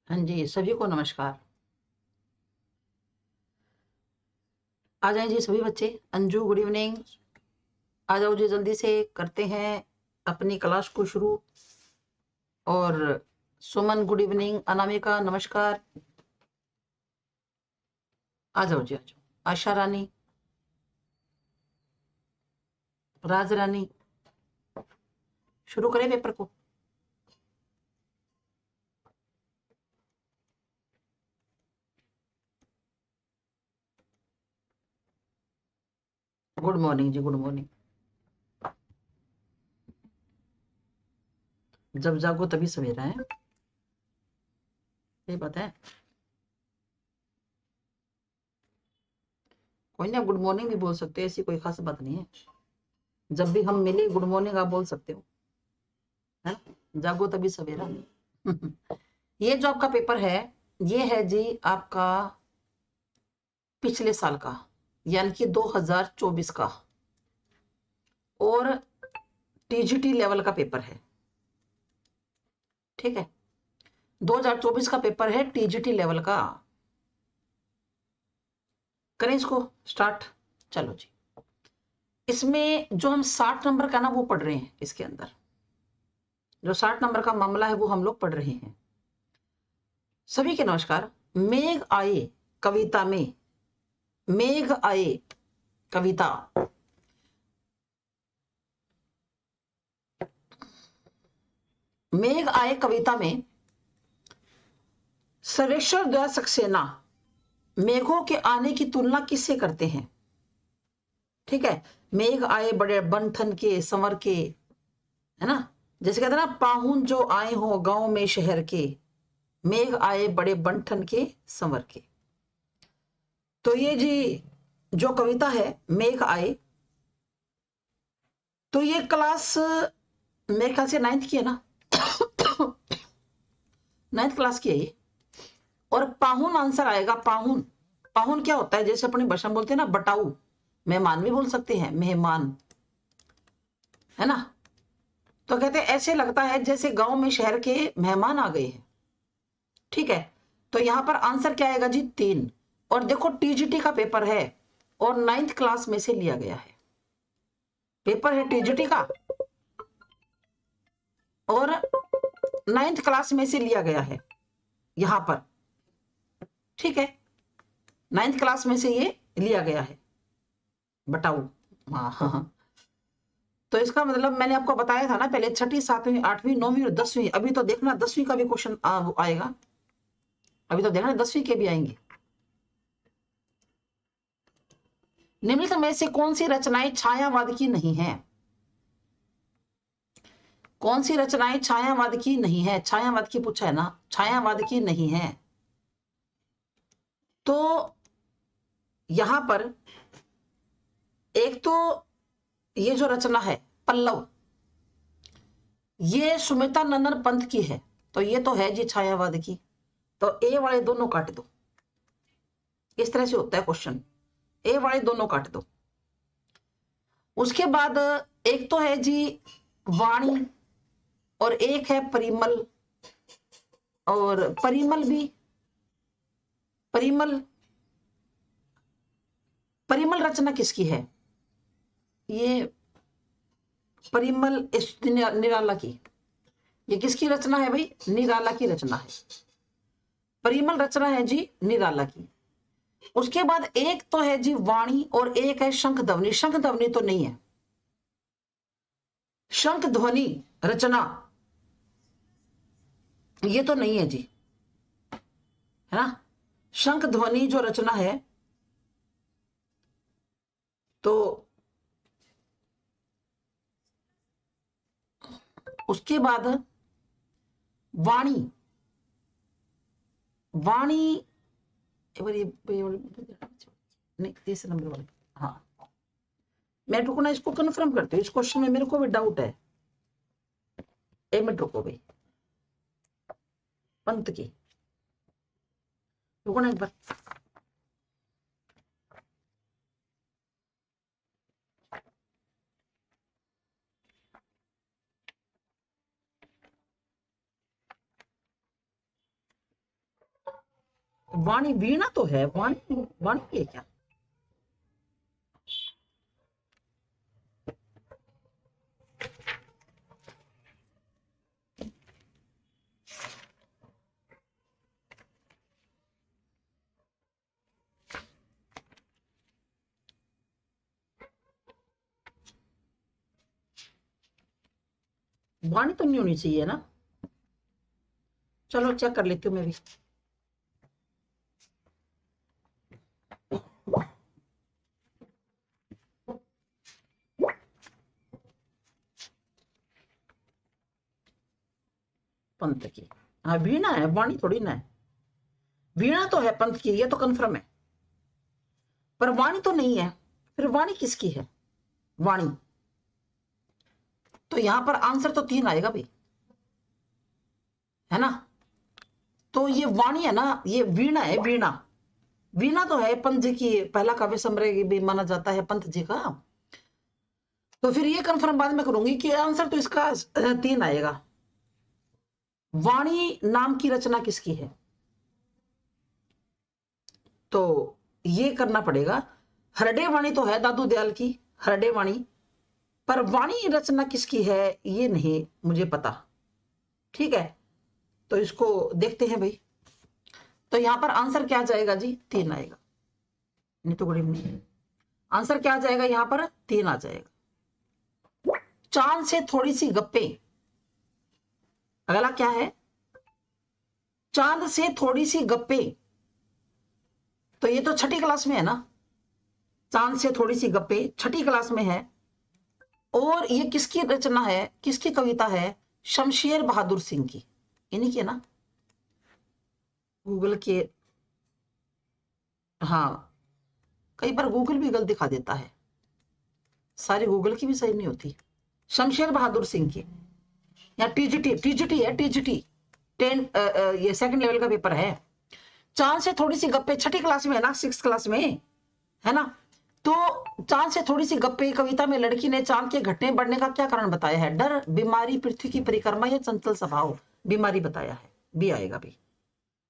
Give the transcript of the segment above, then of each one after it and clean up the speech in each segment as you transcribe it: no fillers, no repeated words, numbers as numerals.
हाँ जी, सभी को नमस्कार। आ जाएँ जी सभी बच्चे। Anju good evening. आ जाओ जी, जल्दी से करते हैं अपनी क्लास को शुरू। और सुमन गुड इवनिंग, अनामिका नमस्कार। आ जाओ जी, आ जाओ। आशा रानी, राज रानी, शुरू करें पेपर को। गुड मॉर्निंग जी, गुड मॉर्निंग। जब जागो तभी सवेरा है, ये बात है। कोई ना, गुड मॉर्निंग भी बोल सकते हैं, ऐसी कोई खास बात नहीं है। जब भी हम मिले गुड मॉर्निंग आप बोल सकते हो, है ना। जागो तभी सवेरा। ये जो आपका पेपर है, ये है जी आपका पिछले साल का, यानी कि 2024 का, और टीजीटी लेवल का पेपर है। ठीक है, 2024 का पेपर है टीजीटी लेवल का। करें इसको स्टार्ट। चलो जी, इसमें जो हम 60 नंबर का ना वो पढ़ रहे हैं, इसके अंदर जो 60 नंबर का मामला है वो हम लोग पढ़ रहे हैं। सभी के नमस्कार। मेघ आए कविता में, मेघ आए कविता, मेघ आए कविता में सर्वेश्वर दया सक्सेना मेघों के आने की तुलना किससे करते हैं। ठीक है, मेघ आए बड़े बन ठन के संवर के, है ना। जैसे कहते हैं ना, पाहुन जो आए हो गांव में शहर के, मेघ आए बड़े बन ठन के संवर के। तो ये जी जो कविता है मेघ आए, तो ये क्लास मेरे ख्याल से 9th की है ना। 9th क्लास की है ये। और पाहुन आंसर आएगा। पाहुन, पाहुन क्या होता है, जैसे अपनी भाषा में बोलते हैं ना बटाऊ, मेहमान भी बोल सकते हैं, मेहमान, है ना। तो कहते हैं ऐसे लगता है जैसे गांव में शहर के मेहमान आ गए हैं। ठीक है, तो यहां पर आंसर क्या आएगा जी, 3। और देखो टीजीटी का पेपर है और 9th क्लास में से लिया गया है, पेपर है टीजीटी का और 9th क्लास में से लिया गया है यहां पर। ठीक है, 9th क्लास में से ये लिया गया है, बताओ। हाँ हाँ हाँ। तो इसका मतलब मैंने आपको बताया था ना पहले, छठी, सातवीं, आठवीं, नौवीं और 10वीं। अभी तो देखना 10वीं का भी क्वेश्चन आएगा। अभी तो देखना 10वीं के भी आएंगे। निम्नलिखित में से कौन सी रचनाएं छायावाद की नहीं है। कौन सी रचनाएं छायावाद की नहीं है, छायावाद की पूछा है ना, छायावाद की नहीं है। तो यहां पर एक तो ये जो रचना है पल्लव, ये सुमित्रा नंदन पंत की है, तो ये तो है जी छायावाद की। तो ए वाले दोनों काट दो। इस तरह से होता है क्वेश्चन, ए वाले दोनों काट दो। उसके बाद एक तो है जी वाणी, और एक है परिमल। और परिमल भी, परिमल, परिमल रचना किसकी है, ये परिमल निराला की। ये किसकी रचना है भाई, निराला की रचना है। परिमल रचना है जी निराला की। उसके बाद एक तो है जी वाणी और एक है शंख ध्वनि। शंख ध्वनि तो नहीं है, शंख ध्वनि रचना ये तो नहीं है जी, है ना। शंख ध्वनि जो रचना है, तो उसके बाद वाणी, वाणी एक बार नहीं, तीसरे नंबर वाले। हाँ, मैं रुको ना, इसको कंफर्म करती हूँ, इस क्वेश्चन में मेरे को भी डाउट है। एक मिनट रुको भाई, पंत की, रुको ना एक बार। वाणी, वीणा तो है, वाणी वाणी है क्या? वाणी तो नहीं होनी चाहिए ना। चलो चेक कर लेती हूँ मैं भी। पंथ की, हाँ वीणा है, वाणी थोड़ी ना है। वीणा तो है पंथ की, ये तो कंफर्म है, पर वाणी तो नहीं है। फिर वाणी किसकी है? वाणी, तो यहां पर आंसर तो 3 आएगा भाई, है ना। तो ये वाणी है ना, ये वीणा है, वीणा। वीणा तो है पंथ जी की, पहला काव्य संग्रह भी माना जाता है पंथ जी का। तो फिर ये कंफर्म बाद में करूंगी कि आंसर तो इसका 3 आएगा। वाणी नाम की रचना किसकी है? तो ये करना पड़ेगा। हरडे वाणी तो है दादू दयाल की, हरडे वाणी, पर वाणी रचना किसकी है ये नहीं मुझे पता। ठीक है, तो इसको देखते हैं भाई। तो यहां पर आंसर क्या जाएगा जी? 3 आएगा। नहीं तो बड़ी नहीं, आंसर क्या आ जाएगा यहां पर? 3 आ जाएगा। चांद से थोड़ी सी गप्पे, अगला क्या है? चांद से थोड़ी सी गप्पे, तो ये तो छठी क्लास में है ना। चांद से थोड़ी सी गप्पे छठी क्लास में है, और ये किसकी रचना है, किसकी कविता है? शमशेर बहादुर सिंह की, इन्हीं की है ना। गूगल के, हाँ, कई बार गूगल भी गलत दिखा देता है, सारी गूगल की भी सही नहीं होती। शमशेर बहादुर सिंह की, या टीजीटी, टीजीटी है, टीजीटी 10 ये सेकंड लेवल का पेपर है। चांद से थोड़ी सी गप्पे छठी क्लास में है ना, 6th क्लास में, है ना। तो चांद से थोड़ी सी गप्पे कविता में लड़की ने चांद के घटने बढ़ने का क्या कारण बताया है? डर, बीमारी, पृथ्वी की परिक्रमा या चंचल स्वभाव? बीमारी बताया है, भी आएगा भी,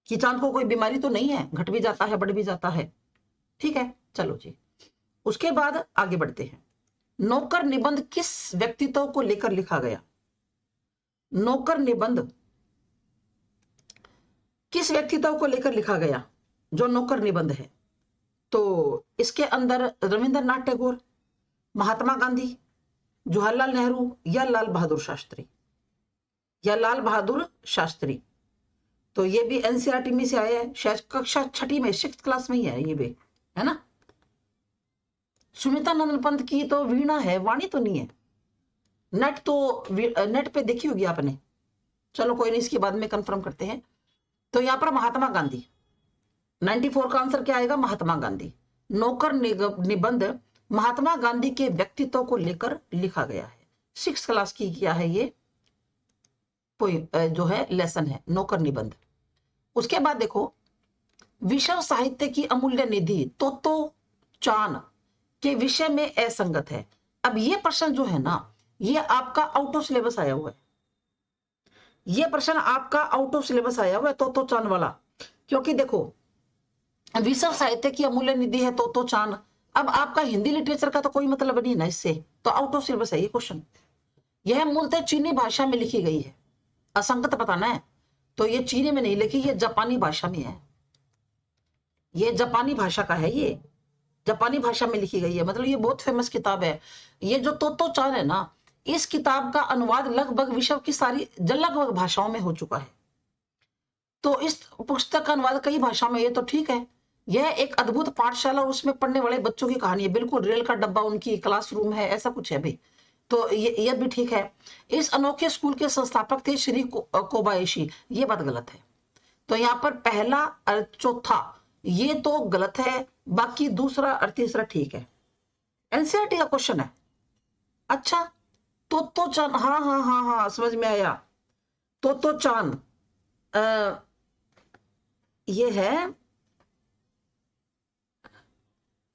कि चांद को कोई बीमारी तो नहीं है, घट भी जाता है, बढ़ भी जाता है। ठीक है, चलो जी, उसके बाद आगे बढ़ते हैं। नौकर निबंध किस व्यक्तित्व को लेकर लिखा गया? नौकर निबंध किस व्यक्तित्व को लेकर लिखा गया, जो नौकर निबंध है? तो इसके अंदर रविंद्रनाथ टैगोर, महात्मा गांधी, जवाहरलाल नेहरू, या लाल बहादुर शास्त्री, या लाल बहादुर शास्त्री। तो ये भी एनसीईआरटी में से आया है, शायद कक्षा छठी में, 6th क्लास में ही है ये भी, है ना। सुनीता नंदन पंत की तो वीणा है, वाणी तो नहीं है। नेट तो नेट पे देखी होगी आपने, चलो कोई नहीं, इसके बाद में कंफर्म करते हैं। तो यहां पर महात्मा गांधी, 94 का आंसर क्या आएगा? महात्मा गांधी। नौकर निबंध महात्मा गांधी के व्यक्तित्व को लेकर लिखा गया है। 6th क्लास की क्या है ये, जो है लेसन है, नौकर निबंध। उसके बाद देखो, विश्व साहित्य की अमूल्य निधि तोतो चान के विषय में असंगत है। अब ये प्रश्न जो है ना, ये आपका आउट ऑफ सिलेबस आया हुआ है। ये प्रश्न आपका आउट ऑफ सिलेबस आया हुआ है, तोतो चान वाला। क्योंकि देखो, विश्व साहित्य की अमूल्य निधि है तोतो चान। अब आपका हिंदी लिटरेचर का तो कोई मतलब नहीं ना इससे, तो आउट ऑफ सिलेबस है ये क्वेश्चन। यह मूलतः चीनी भाषा में लिखी गई है, असंगत बताना है। तो ये चीनी में नहीं लिखी, ये जापानी भाषा में है, ये जापानी भाषा का है, ये जापानी भाषा में लिखी गई है, मतलब ये बहुत फेमस किताब है। ये जो तोतो चान है ना, इस किताब का अनुवाद लगभग विश्व की सारी लगभग भाषाओं में हो चुका है। तो इस पुस्तक का अनुवाद कई भाषाओं में, ये तो ठीक है। यह एक अद्भुत पाठशाला और उसमें पढ़ने वाले बच्चों की कहानी है, बिल्कुल रेल का डब्बा उनकी क्लासरूम है, ऐसा कुछ है भाई। तो ये भी ठीक है। इस अनोखे स्कूल के संस्थापक थे श्री कोबायाशी, ये बात गलत है। तो यहाँ पर पहला और चौथा ये तो गलत है, बाकी दूसरा और तीसरा ठीक है। एनसीईआरटी का क्वेश्चन है। अच्छा, तो चान, हाँ हाँ हाँ हाँ, समझ में आया। तो चान ये है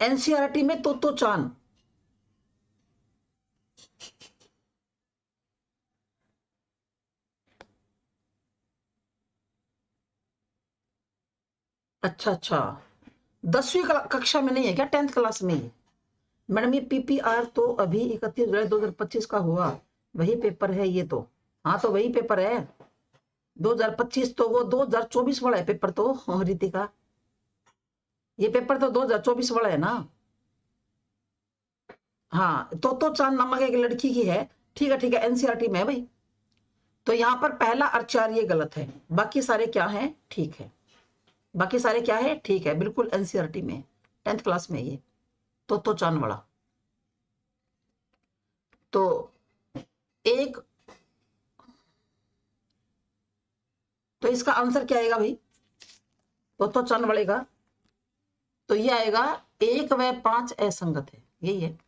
एनसीईआरटी में, तो चान। अच्छा अच्छा, 10वीं कक्षा में नहीं है क्या, 10th क्लास में ही? मैडम ये पीपीआर तो अभी 31 जुलाई 2025 का हुआ, वही पेपर है ये तो। हाँ तो वही पेपर है 2025, तो वो 2024 वाला है पेपर तो रितिका, ये पेपर तो 2024 वाला है ना। हाँ तो चांद नामक एक लड़की की है, ठीक है ठीक है, एनसीईआरटी में है भाई। तो यहाँ पर पहला और ये गलत है, बाकी सारे क्या है, ठीक है, बाकी सारे क्या है, ठीक है, बिल्कुल एनसीईआरटी में, 10th क्लास में ये तो चांद वाला। तो एक, तो इसका आंसर क्या आएगा भाई, तो चांद वाले का, तो ये आएगा 1 व 5 असंगत है, यही है।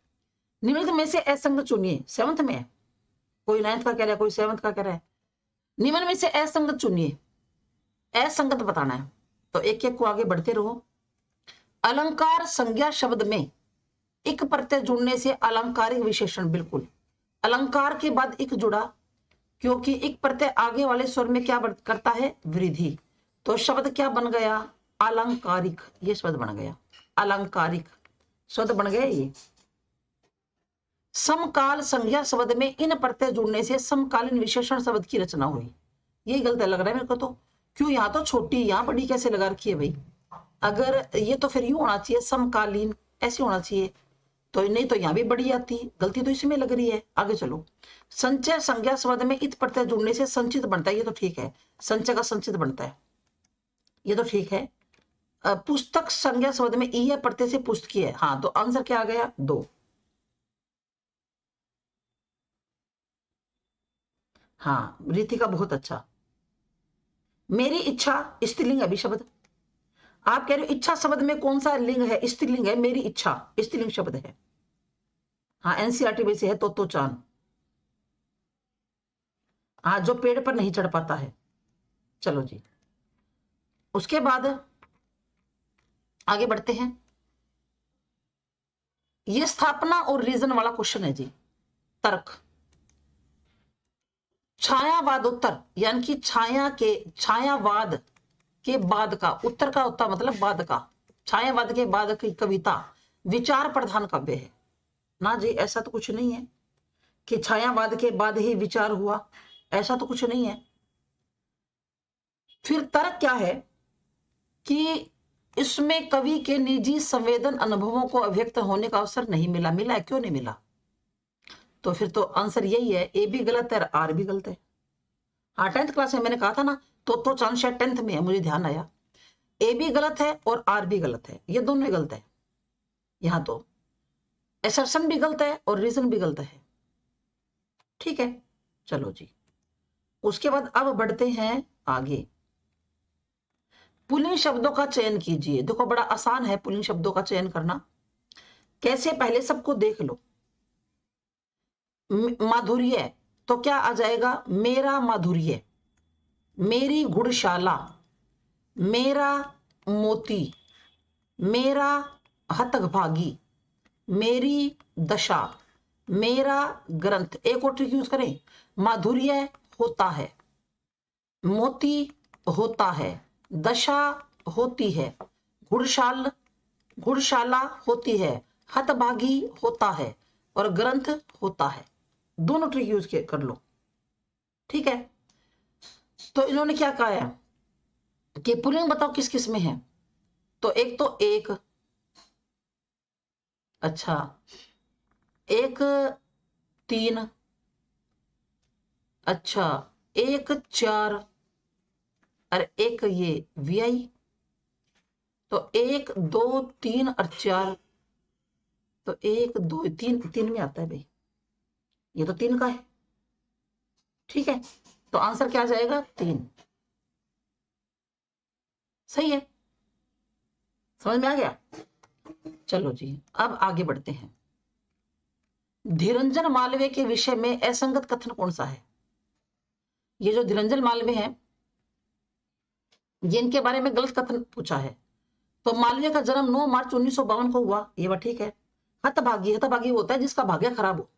निम्नलिखित में से असंगत चुनिए, 7th में है, कोई 9th का कह रहा है, कोई 7th का कह रहा है। निम्न में से असंगत चुनिए, असंगत बताना है, तो एक एक को आगे बढ़ते रहो। अलंकार संज्ञा शब्द में इक प्रत्यय जुड़ने से अलंकारिक विशेषण, बिल्कुल अलंकार के बाद इक जुड़ा, क्योंकि इक प्रत्यय आगे वाले स्वर में क्या करता है, वृद्धि, तो शब्द क्या बन गया, अलंकारिक, ये शब्द बन गया, अलंकारिक शब्द बन गया ये। समकाल संज्ञा शब्द में इन प्रत्यय जुड़ने से समकालीन विशेषण शब्द की रचना हुई, ये गलत लग रहा है मेरे को तो, क्यों यहाँ तो छोटी यहाँ बड़ी कैसे लगा रखी है भाई, अगर ये तो फिर यूं होना चाहिए समकालीन, ऐसे होना चाहिए, तो नहीं तो यहाँ भी बड़ी आती, गलती तो इसमें लग रही है। आगे चलो, संचय संज्ञा शब्द में इत प्रत्यय जुड़ने से संचित बनता है, ये तो ठीक है, संचय का संचित बनता है, ये तो ठीक है। पुस्तक संज्ञा शब्द में ई प्रत्यय से पुस्तकीय है, हाँ तो आंसर क्या आ गया, 2। हाँ रीतिका बहुत अच्छा। मेरी इच्छा स्त्रीलिंग अभी शब्द, आप कह रहे हो इच्छा शब्द में कौन सा लिंग है, स्त्रीलिंग है, मेरी इच्छा स्त्रीलिंग शब्द है। हाँ एनसीईआरटी में से है तो चांद, हाँ जो पेड़ पर नहीं चढ़ पाता है। चलो जी, उसके बाद आगे बढ़ते हैं, ये स्थापना और रीजन वाला क्वेश्चन है जी, तर्क। छायावादोत्तर यानी कि छायावाद के बाद का, उत्तर का उत्तर मतलब बाद का, छायावाद के बाद की कविता विचार प्रधान काव्य है ना जी, ऐसा तो कुछ नहीं है कि छायावाद के बाद ही विचार हुआ, ऐसा तो कुछ नहीं है। फिर तर्क क्या है कि इसमें कवि के निजी संवेदन अनुभवों को अभिव्यक्त होने का अवसर नहीं मिला, मिला है, क्यों नहीं मिला, तो फिर तो आंसर यही है, ए भी गलत है और आर भी गलत है। हाँ 10th क्लास में मैंने कहा था ना, तो चांद शायद 10th में है, मुझे ध्यान आया, ए भी गलत है और आर भी गलत है, ये दोनों ही गलत है। यहाँ तो असर्शन भी गलत है और रीजन भी गलत है, ठीक है। चलो जी, उसके बाद अब बढ़ते हैं आगे, पुल्लिंग शब्दों का चयन कीजिए। देखो बड़ा आसान है पुल्लिंग शब्दों का चयन करना, कैसे, पहले सबको देख लो। माधुर्य, तो क्या आ जाएगा, मेरा माधुर्य, मेरी गुड़शाला, मेरा मोती, मेरा हतभागी, मेरी दशा, मेरा ग्रंथ। एक और ट्रिक यूज करें, माधुर्य होता है, मोती होता है, दशा होती है, गुड़शाला होती है, हतभागी होता है और ग्रंथ होता है, दोनों ट्रिक यूज कर लो, ठीक है। तो इन्होंने क्या कहा है कि पुल्लिंग बताओ किस किस में है, तो एक तो एक, अच्छा एक 3, अच्छा एक 4 और एक ये VI, तो 1 2 3 और 4, तो 1 2 3 में आता है भाई, ये तो 3 का है, ठीक है, तो आंसर क्या आ जाएगा, 3, सही है, समझ में आ गया। चलो जी, अब आगे बढ़ते हैं, धीरंजन मालवीय के विषय में असंगत कथन कौन सा है, ये जो धीरंजन मालवीय है जिनके बारे में गलत कथन पूछा है, तो मालवीय का जन्म 9 मार्च 1952 को हुआ, ये बात ठीक है। हतभागी, हतभागी होता है जिसका भाग्य खराब हो,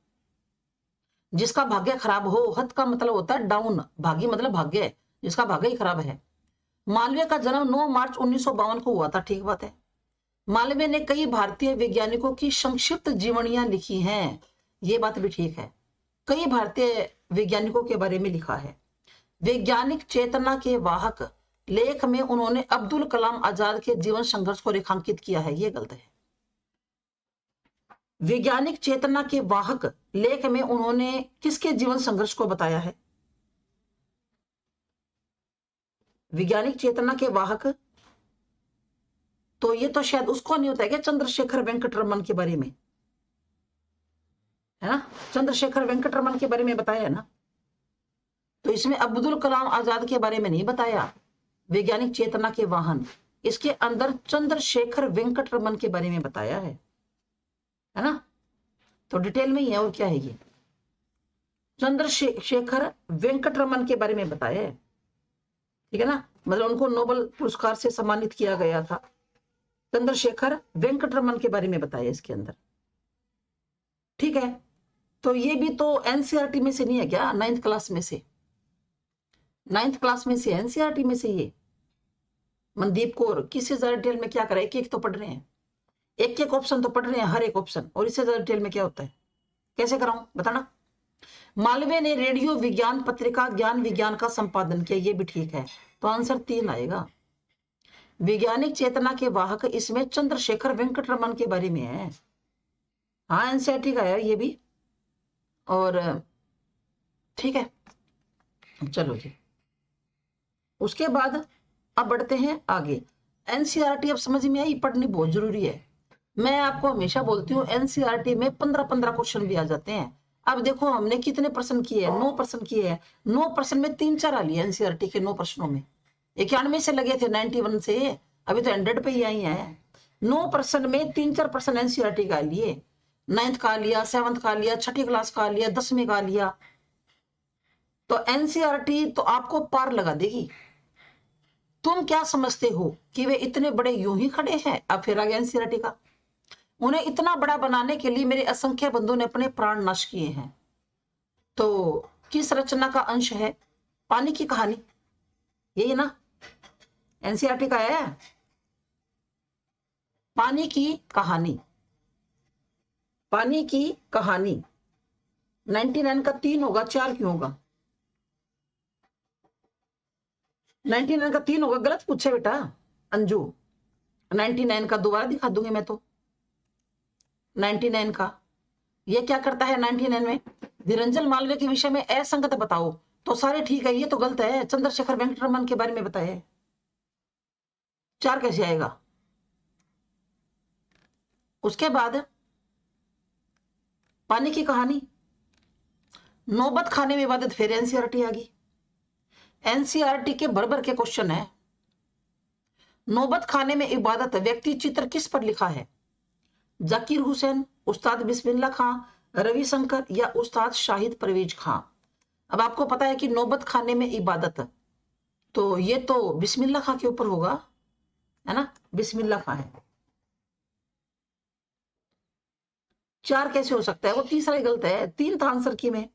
जिसका भाग्य खराब हो, हत का मतलब होता है डाउन, भागी मतलब भाग्य, जिसका भाग्य ही खराब है। मालवीय का जन्म 9 मार्च 1952 को हुआ था, ठीक बात है। मालवीय ने कई भारतीय वैज्ञानिकों की संक्षिप्त जीवनियां लिखी हैं, ये बात भी ठीक है। कई भारतीय वैज्ञानिकों के बारे में लिखा है। वैज्ञानिक चेतना के वाहक लेख में उन्होंने अब्दुल कलाम आजाद के जीवन संघर्ष को रेखांकित किया है, ये गलत है। वैज्ञानिक चेतना के वाहक लेख में उन्होंने किसके जीवन संघर्ष को बताया है? वैज्ञानिक चेतना के वाहक, तो ये तो शायद उसको नहीं होता है क्या, चंद्रशेखर वेंकट रमन के बारे में, है ना? चंद्रशेखर वेंकट रमन के बारे में बताया है ना, तो इसमें अब्दुल कलाम आजाद के बारे में नहीं बताया। वैज्ञानिक चेतना के वाहन, इसके अंदर चंद्रशेखर वेंकट रमन के बारे में बताया है ना? तो डिटेल में ही है, और क्या है ये, चंद्रशेखर वेंकट रमन के बारे में बताया है, ठीक है ना? मतलब उनको नोबेल पुरस्कार से सम्मानित किया गया था। चंद्रशेखर वेंकट रमन के बारे में बताया इसके अंदर, ठीक है। तो ये भी तो एनसीईआरटी में से नहीं है क्या? 9th क्लास में से, 9th क्लास में से, एनसीईआरटी में से। ये मनदीप कौर किससे ज्यादा डिटेल में क्या करे, एक एक तो पढ़ रहे हैं, एक एक ऑप्शन तो पढ़ रहे हैं, हर एक ऑप्शन, और इससे ज्यादा डिटेल में क्या होता है, कैसे कराऊं बताना। मालवीय ने रेडियो विज्ञान पत्रिका ज्ञान विज्ञान का संपादन किया, ये भी ठीक है, तो आंसर 3 आएगा। वैज्ञानिक चेतना के वाहक, इसमें चंद्रशेखर वेंकट रमन के बारे में है, हाँ एनसीईआरटी का है ये भी, और ठीक है। चलो जी, उसके बाद अब बढ़ते हैं आगे। एनसीईआरटी अब समझ में आई, पढ़नी बहुत जरूरी है। मैं आपको हमेशा बोलती हूँ एनसीईआरटी में 15-15 क्वेश्चन भी आ जाते हैं। अब देखो हमने कितने प्रश्न किए हैं, 9 प्रश्न किए हैं। 9 प्रश्न में 3-4 आ लिए एनसीईआरटी के 9 प्रश्नों में। 91 से लगे थे, 91 से, अभी तो 100 पे ही आई है। 9 प्रश्न में 3-4 प्रश्न एनसीईआरटी का लिए, 9th का लिया, 7th का लिया, 6ठी क्लास का लिया, 10वीं का लिया। तो एनसीईआरटी तो आपको पार लगा देगी। तुम क्या समझते हो कि वे इतने बड़े यूं ही खड़े हैं? अब फिर आ गया एनसीईआरटी का। उन्हें इतना बड़ा बनाने के लिए मेरे असंख्य बंधुओं ने अपने प्राण नाश किए हैं। तो किस रचना का अंश है? पानी की कहानी, यही ना एनसीईआरटी का है, पानी की कहानी। पानी की कहानी 99 का 3 होगा, 4 क्यों होगा? 99 का 3 होगा, गलत पूछे बेटा अंजू। 99 का दोबारा दिखा दूंगी मैं तो। 99 का ये क्या करता है? 99 में निरंजन मालवीय के विषय में असंगत बताओ, तो सारे ठीक है, ये तो गलत है। चंद्रशेखर वेंकट रमन के बारे में बताया है, 4 कैसे आएगा? उसके बाद पानी की कहानी, नौबत खाने में इबादत, फिर एनसीईआरटी आ गई। एनसीईआरटी के भर भर के क्वेश्चन है। नौबत खाने में इबादत व्यक्ति चित्र किस पर लिखा है? जाकिर हुसैन, उस्ताद बिस्मिल्लाह खां, रविशंकर या उस्ताद शाहिद परवेज खां? अब आपको पता है कि नौबत खाने में इबादत, तो ये तो बिस्मिल्लाह खां के ऊपर होगा, है ना? बिस्मिल्लाह खां है। 4 कैसे हो सकता है? वो तीसरा ही गलत है। 3 था आंसर की में,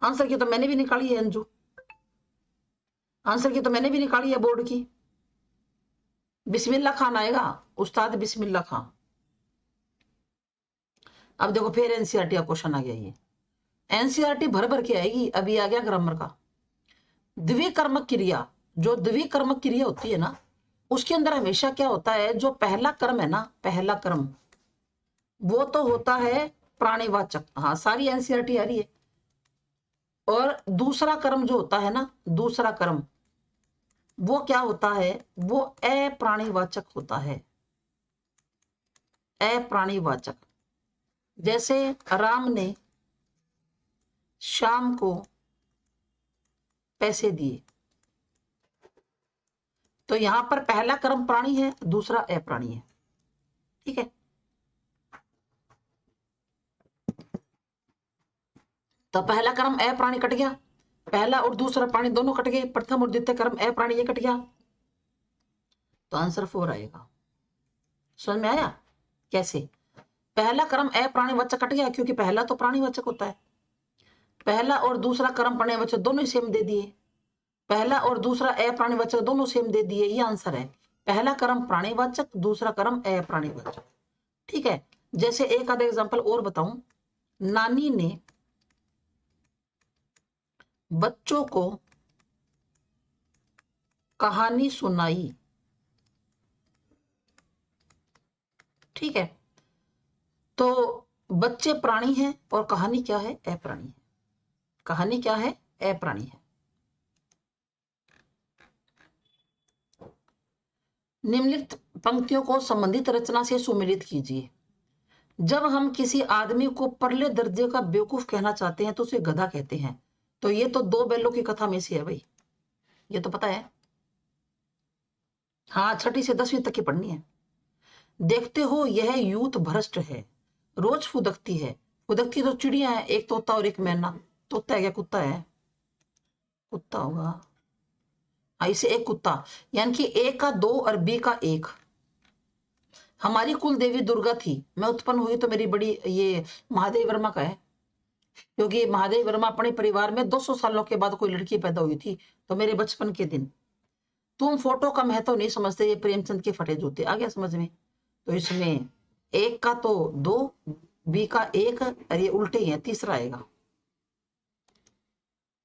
आंसर की तो मैंने भी निकाली है अंजू, आंसर की तो मैंने भी निकाली है बोर्ड की। बिस्मिल्लाह खान आएगा, उस्ताद बिस्मिल्लाह खां। अब देखो फिर एनसीईआरटी का क्वेश्चन आ गया, ये एनसीईआरटी भर भर के आएगी। अभी आ गया ग्रामर का। द्विकर्मक क्रिया, जो द्विकर्मक क्रिया होती है ना, उसके अंदर हमेशा क्या होता है, जो पहला कर्म है ना, पहला कर्म वो तो होता है प्राणीवाचक, हाँ सारी एनसीईआरटी आ रही है। और दूसरा कर्म जो होता है ना, दूसरा कर्म वो क्या होता है? वो अप्राणीवाचक होता है, अप्राणीवाचक। जैसे राम ने शाम को पैसे दिए, तो यहां पर पहला कर्म प्राणी है, दूसरा अप्राणी है, ठीक है। तो पहला कर्म अप्राणी कट गया, पहला और दूसरा प्राणी दोनों कट गए, प्रथम और द्वितीय कर्म अप्राणी ये कट गया, तो आंसर 4 आएगा। समझ में आया कैसे? पहला कर्म अप्राणीवाचक कट गया, क्योंकि पहला तो प्राणीवाचक होता है। पहला और दूसरा कर्म प्राणीवाचक दोनों ही सेम दे दिए, पहला और दूसरा अप्राणीवाचक दोनों सेम दे दिए, ये आंसर है। पहला कर्म प्राणीवाचक, दूसरा कर्म अप्राणीवाचक। ठीक है, जैसे एक आधा एग्जांपल और बताऊं। नानी ने बच्चों को कहानी सुनाई। ठीक है, तो बच्चे प्राणी हैं और कहानी क्या है? अप्राणी है। कहानी क्या है? अप्राणी है। निम्नलिखित पंक्तियों को संबंधित रचना से सुमेलित कीजिए। जब हम किसी आदमी को परले दर्जे का बेवकूफ कहना चाहते हैं तो उसे गधा कहते हैं। तो ये तो दो बैलों की कथा में से है भाई, ये तो पता है। हाँ, 6वीं से 10वीं तक की पढ़नी है। देखते हो यह यूथ भ्रष्ट है, रोज फुदकती है। फुदकती तो चिड़िया है, एक तोता और एक मैना। तोता है क्या? कुत्ता है? कुत्ता होगा। ऐसे एक कुत्ता, यानी कि ए का 2 और बी का 1। हमारी कुल देवी दुर्गा थी। मैं उत्पन्न हुई तो मेरी बड़ी, ये महादेव वर्मा का है, क्योंकि महादेव वर्मा अपने परिवार में 200 सालों के बाद कोई लड़की पैदा हुई थी, तो मेरे बचपन के दिन। तुम फोटो का महत्व नहीं समझते, ये प्रेमचंद के फटे जूते। आ गया समझ में? तो इसमें एक का तो 2, बी का 1 और ये उल्टे ही है, तीसरा आएगा।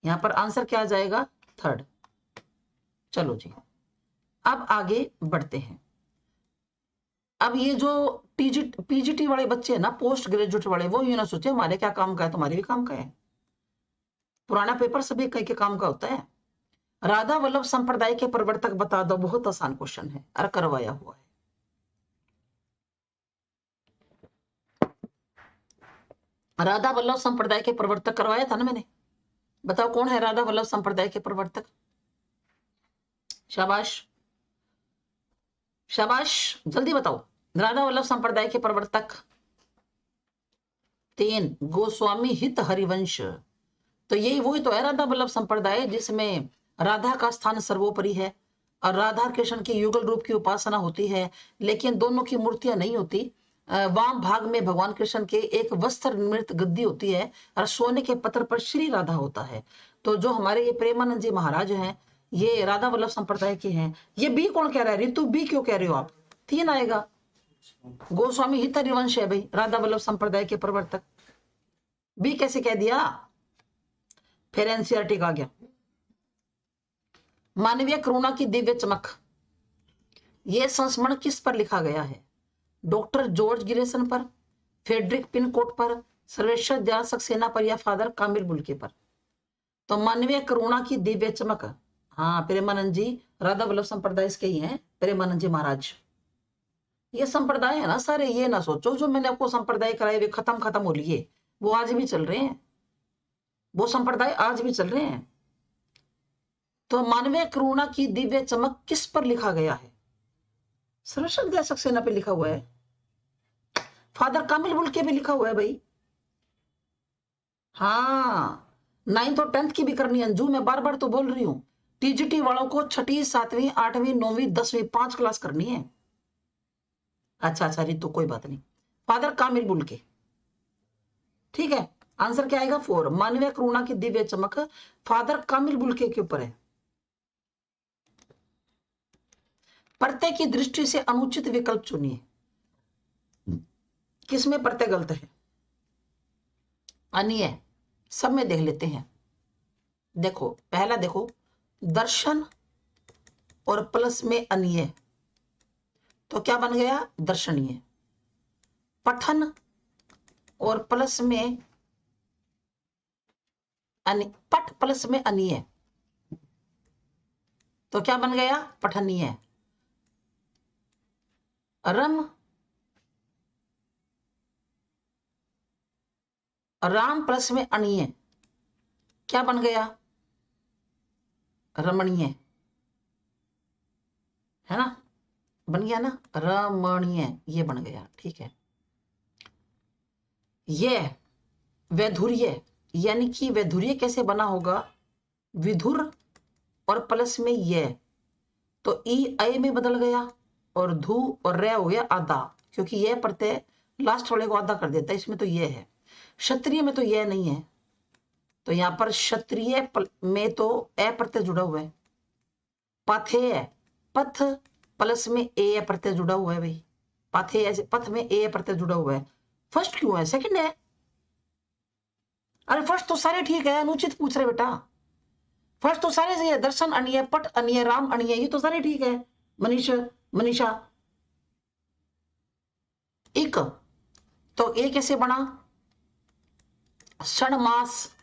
यहां पर आंसर क्या आ जाएगा? 3rd। चलो जी, अब आगे बढ़ते हैं। अब ये जो पीजीटी वाले बच्चे हैं ना, पोस्ट ग्रेजुएट वाले, वो ये ना सोचे हमारे क्या काम का है, तुम्हारे भी काम का है। पुराना पेपर सभी कई के काम का होता है। राधा वल्लभ संप्रदाय के प्रवर्तक बता दो। बहुत आसान क्वेश्चन है और करवाया हुआ है। राधा वल्लभ संप्रदाय के प्रवर्तक करवाया था ना मैंने। बताओ कौन है राधा वल्लभ संप्रदाय के प्रवर्तक? शाबाश शाबाश, जल्दी बताओ। राधा वल्लभ संप्रदाय के प्रवर्तक 3, गोस्वामी हित हरिवंश। तो यही वही तो है राधा वल्लभ संप्रदाय, जिसमें राधा का स्थान सर्वोपरि है और राधा कृष्ण की युगल रूप की उपासना होती है, लेकिन दोनों की मूर्तियां नहीं होती। वाम भाग में भगवान कृष्ण के एक वस्त्र निर्मित गद्दी होती है और सोने के पत्थर पर श्री राधा होता है। तो जो हमारे ये प्रेमानंद जी महाराज हैं, ये राधा वल्लभ संप्रदाय के हैं। ये बी कौन कह रहा है? ऋतु बी क्यों कह रहे हो आप? 3 आएगा। गोस्वामी हित हरिवंश है भाई, राधा वल्लभ संप्रदाय के प्रवर्तक। बी कैसे कह दिया? फिर एनसीईआरटी का आ गया। मानवीय करुणा की दिव्य चमक, यह संस्मरण किस पर लिखा गया है? डॉक्टर जॉर्ज गिलेसन पर, फेडरिक पिनकोट पर, सर्वेश्वर दयाल सक्सेना पर, या फादर कामिल बुल्के पर? तो मानवीय करुणा की दिव्य चमक, हाँ, प्रेमानंद जी राधा वल्लभ संप्रदाय के ही हैं, प्रेमानंद जी महाराज। ये संप्रदाय है ना सारे, ये ना सोचो जो मैंने आपको संप्रदाय कराए वे खत्म हो लिए। वो आज भी चल रहे हैं, वो संप्रदाय आज भी चल रहे हैं। तो मानवीय करुणा की दिव्य चमक किस पर लिखा गया है? सर्वेश्वर दयाल सक्सेना पे लिखा हुआ है। फादर कामिल बुल्के पे लिखा हुआ है भाई। हाँ, 9th और 10th की भी करनी है अंजू, मैं बार बार तो बोल रही हूँ। टीजीटी वालों को 6ठी 7वीं 8वीं 9वीं 10वीं 5 क्लास करनी है। अच्छा रितु, कोई बात नहीं। फादर कामिल बुल्के, ठीक है। आंसर क्या आएगा? 4, मानवीय करुणा की दिव्य चमक फादर कामिल बुल्के के ऊपर है। प्रत्यय की दृष्टि से अनुचित विकल्प चुनिए। किसमें प्रत्यय गलत है? अनिय, सब में देख लेते हैं। देखो पहला, देखो दर्शन और प्लस में अनिय, तो क्या बन गया? दर्शनीय। पठन और प्लस में पठ प्लस में अनिय, तो क्या बन गया? पठनीय। रम, राम प्लस में अणीय, क्या बन गया? रमणीय, है ना? बन गया ना, रमणीय, ये बन गया, ठीक है। ये वैधुर्य, यानी कि वैधुर्य कैसे बना होगा? विधुर और प्लस में ये, तो ई अय में बदल गया और धू और रे हो गया आधा, क्योंकि यह प्रत्यय लास्ट वाले को आधा कर देता है। इसमें तो यह है। क्षत्रिय में तो यह नहीं है, तो यहाँ पर क्षत्रिय में तो ए प्रत्यय जुड़ा हुआ है, पाथेय पथ प्लस में ए प्रत्यय जुड़ा हुआ है भाई, पाथेय पथ में ए प्रत्यय जुड़ा हुआ है। फर्स्ट क्यों है, सेकंड है? अरे फर्स्ट तो सारे ठीक है, अनुचित पूछ रहे बेटा, फर्स्ट तो सारे सही है, दर्शन अनिय, पट अनिय, राम अनिय, ये तो सारे ठीक है। मनीषा एक, तो ए कैसे बना? षणमास।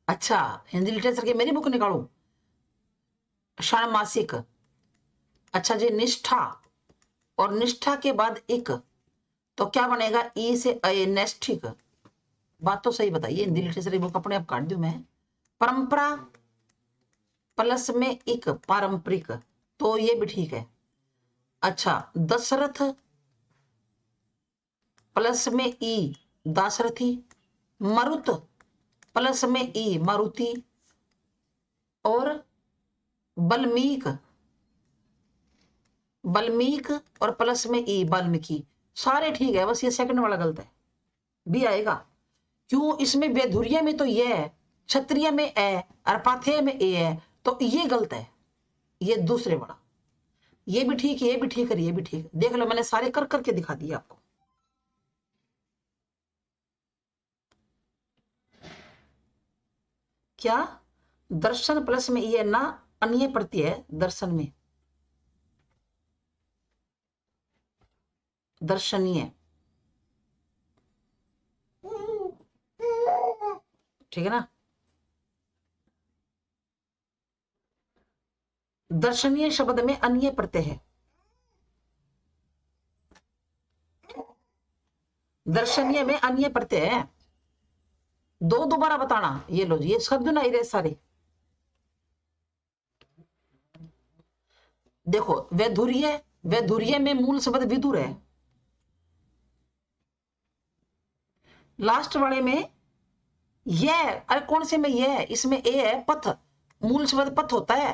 अच्छा हिंदी लिटरेचर के मेरी बुक निकालू, षणमासिक। अच्छा जी निष्ठा, और निष्ठा के बाद एक, तो क्या बनेगा? ई से अय, नैष्ठिक। बात तो सही बताइए, हिंदी लिटरेचर की बुक अपने आप काट दूं मैं। परंपरा प्लस में एक, पारंपरिक, तो ये भी ठीक है। अच्छा दशरथ प्लस में ई, दाशरथी। मरुत प्लस में ई, मारुति। और बल्मीक, बल्मीक और प्लस में ई, वाल्मीकि। सारे ठीक है, बस ये सेकंड वाला गलत है, भी आएगा। क्यों? इसमें वैधुर्य में तो ये है, क्षत्रिय में ए और पाथेय में ए है, तो ये गलत है, ये दूसरे वाला। ये भी ठीक है, ये भी ठीक है, ये भी ठीक है। देख लो मैंने सारे कर करके दिखा दिए आपको। क्या? दर्शन प्लस में ये ना अन्य प्रत्यय है दर्शन में, दर्शनीय, ठीक है ना? दर्शनीय शब्द में अन्य प्रत्यय है, दर्शनीय में अन्य प्रत्यय है। दो दोबारा बताना, ये लो जी, ये शब्द ना रहे सारे। देखो वैधुर्य, वैधुर्य में मूल शब्द विदुर है, लास्ट वाले में यह, अरे कौन से में यह है? इसमें ए है, पथ, मूल शब्द पथ होता है,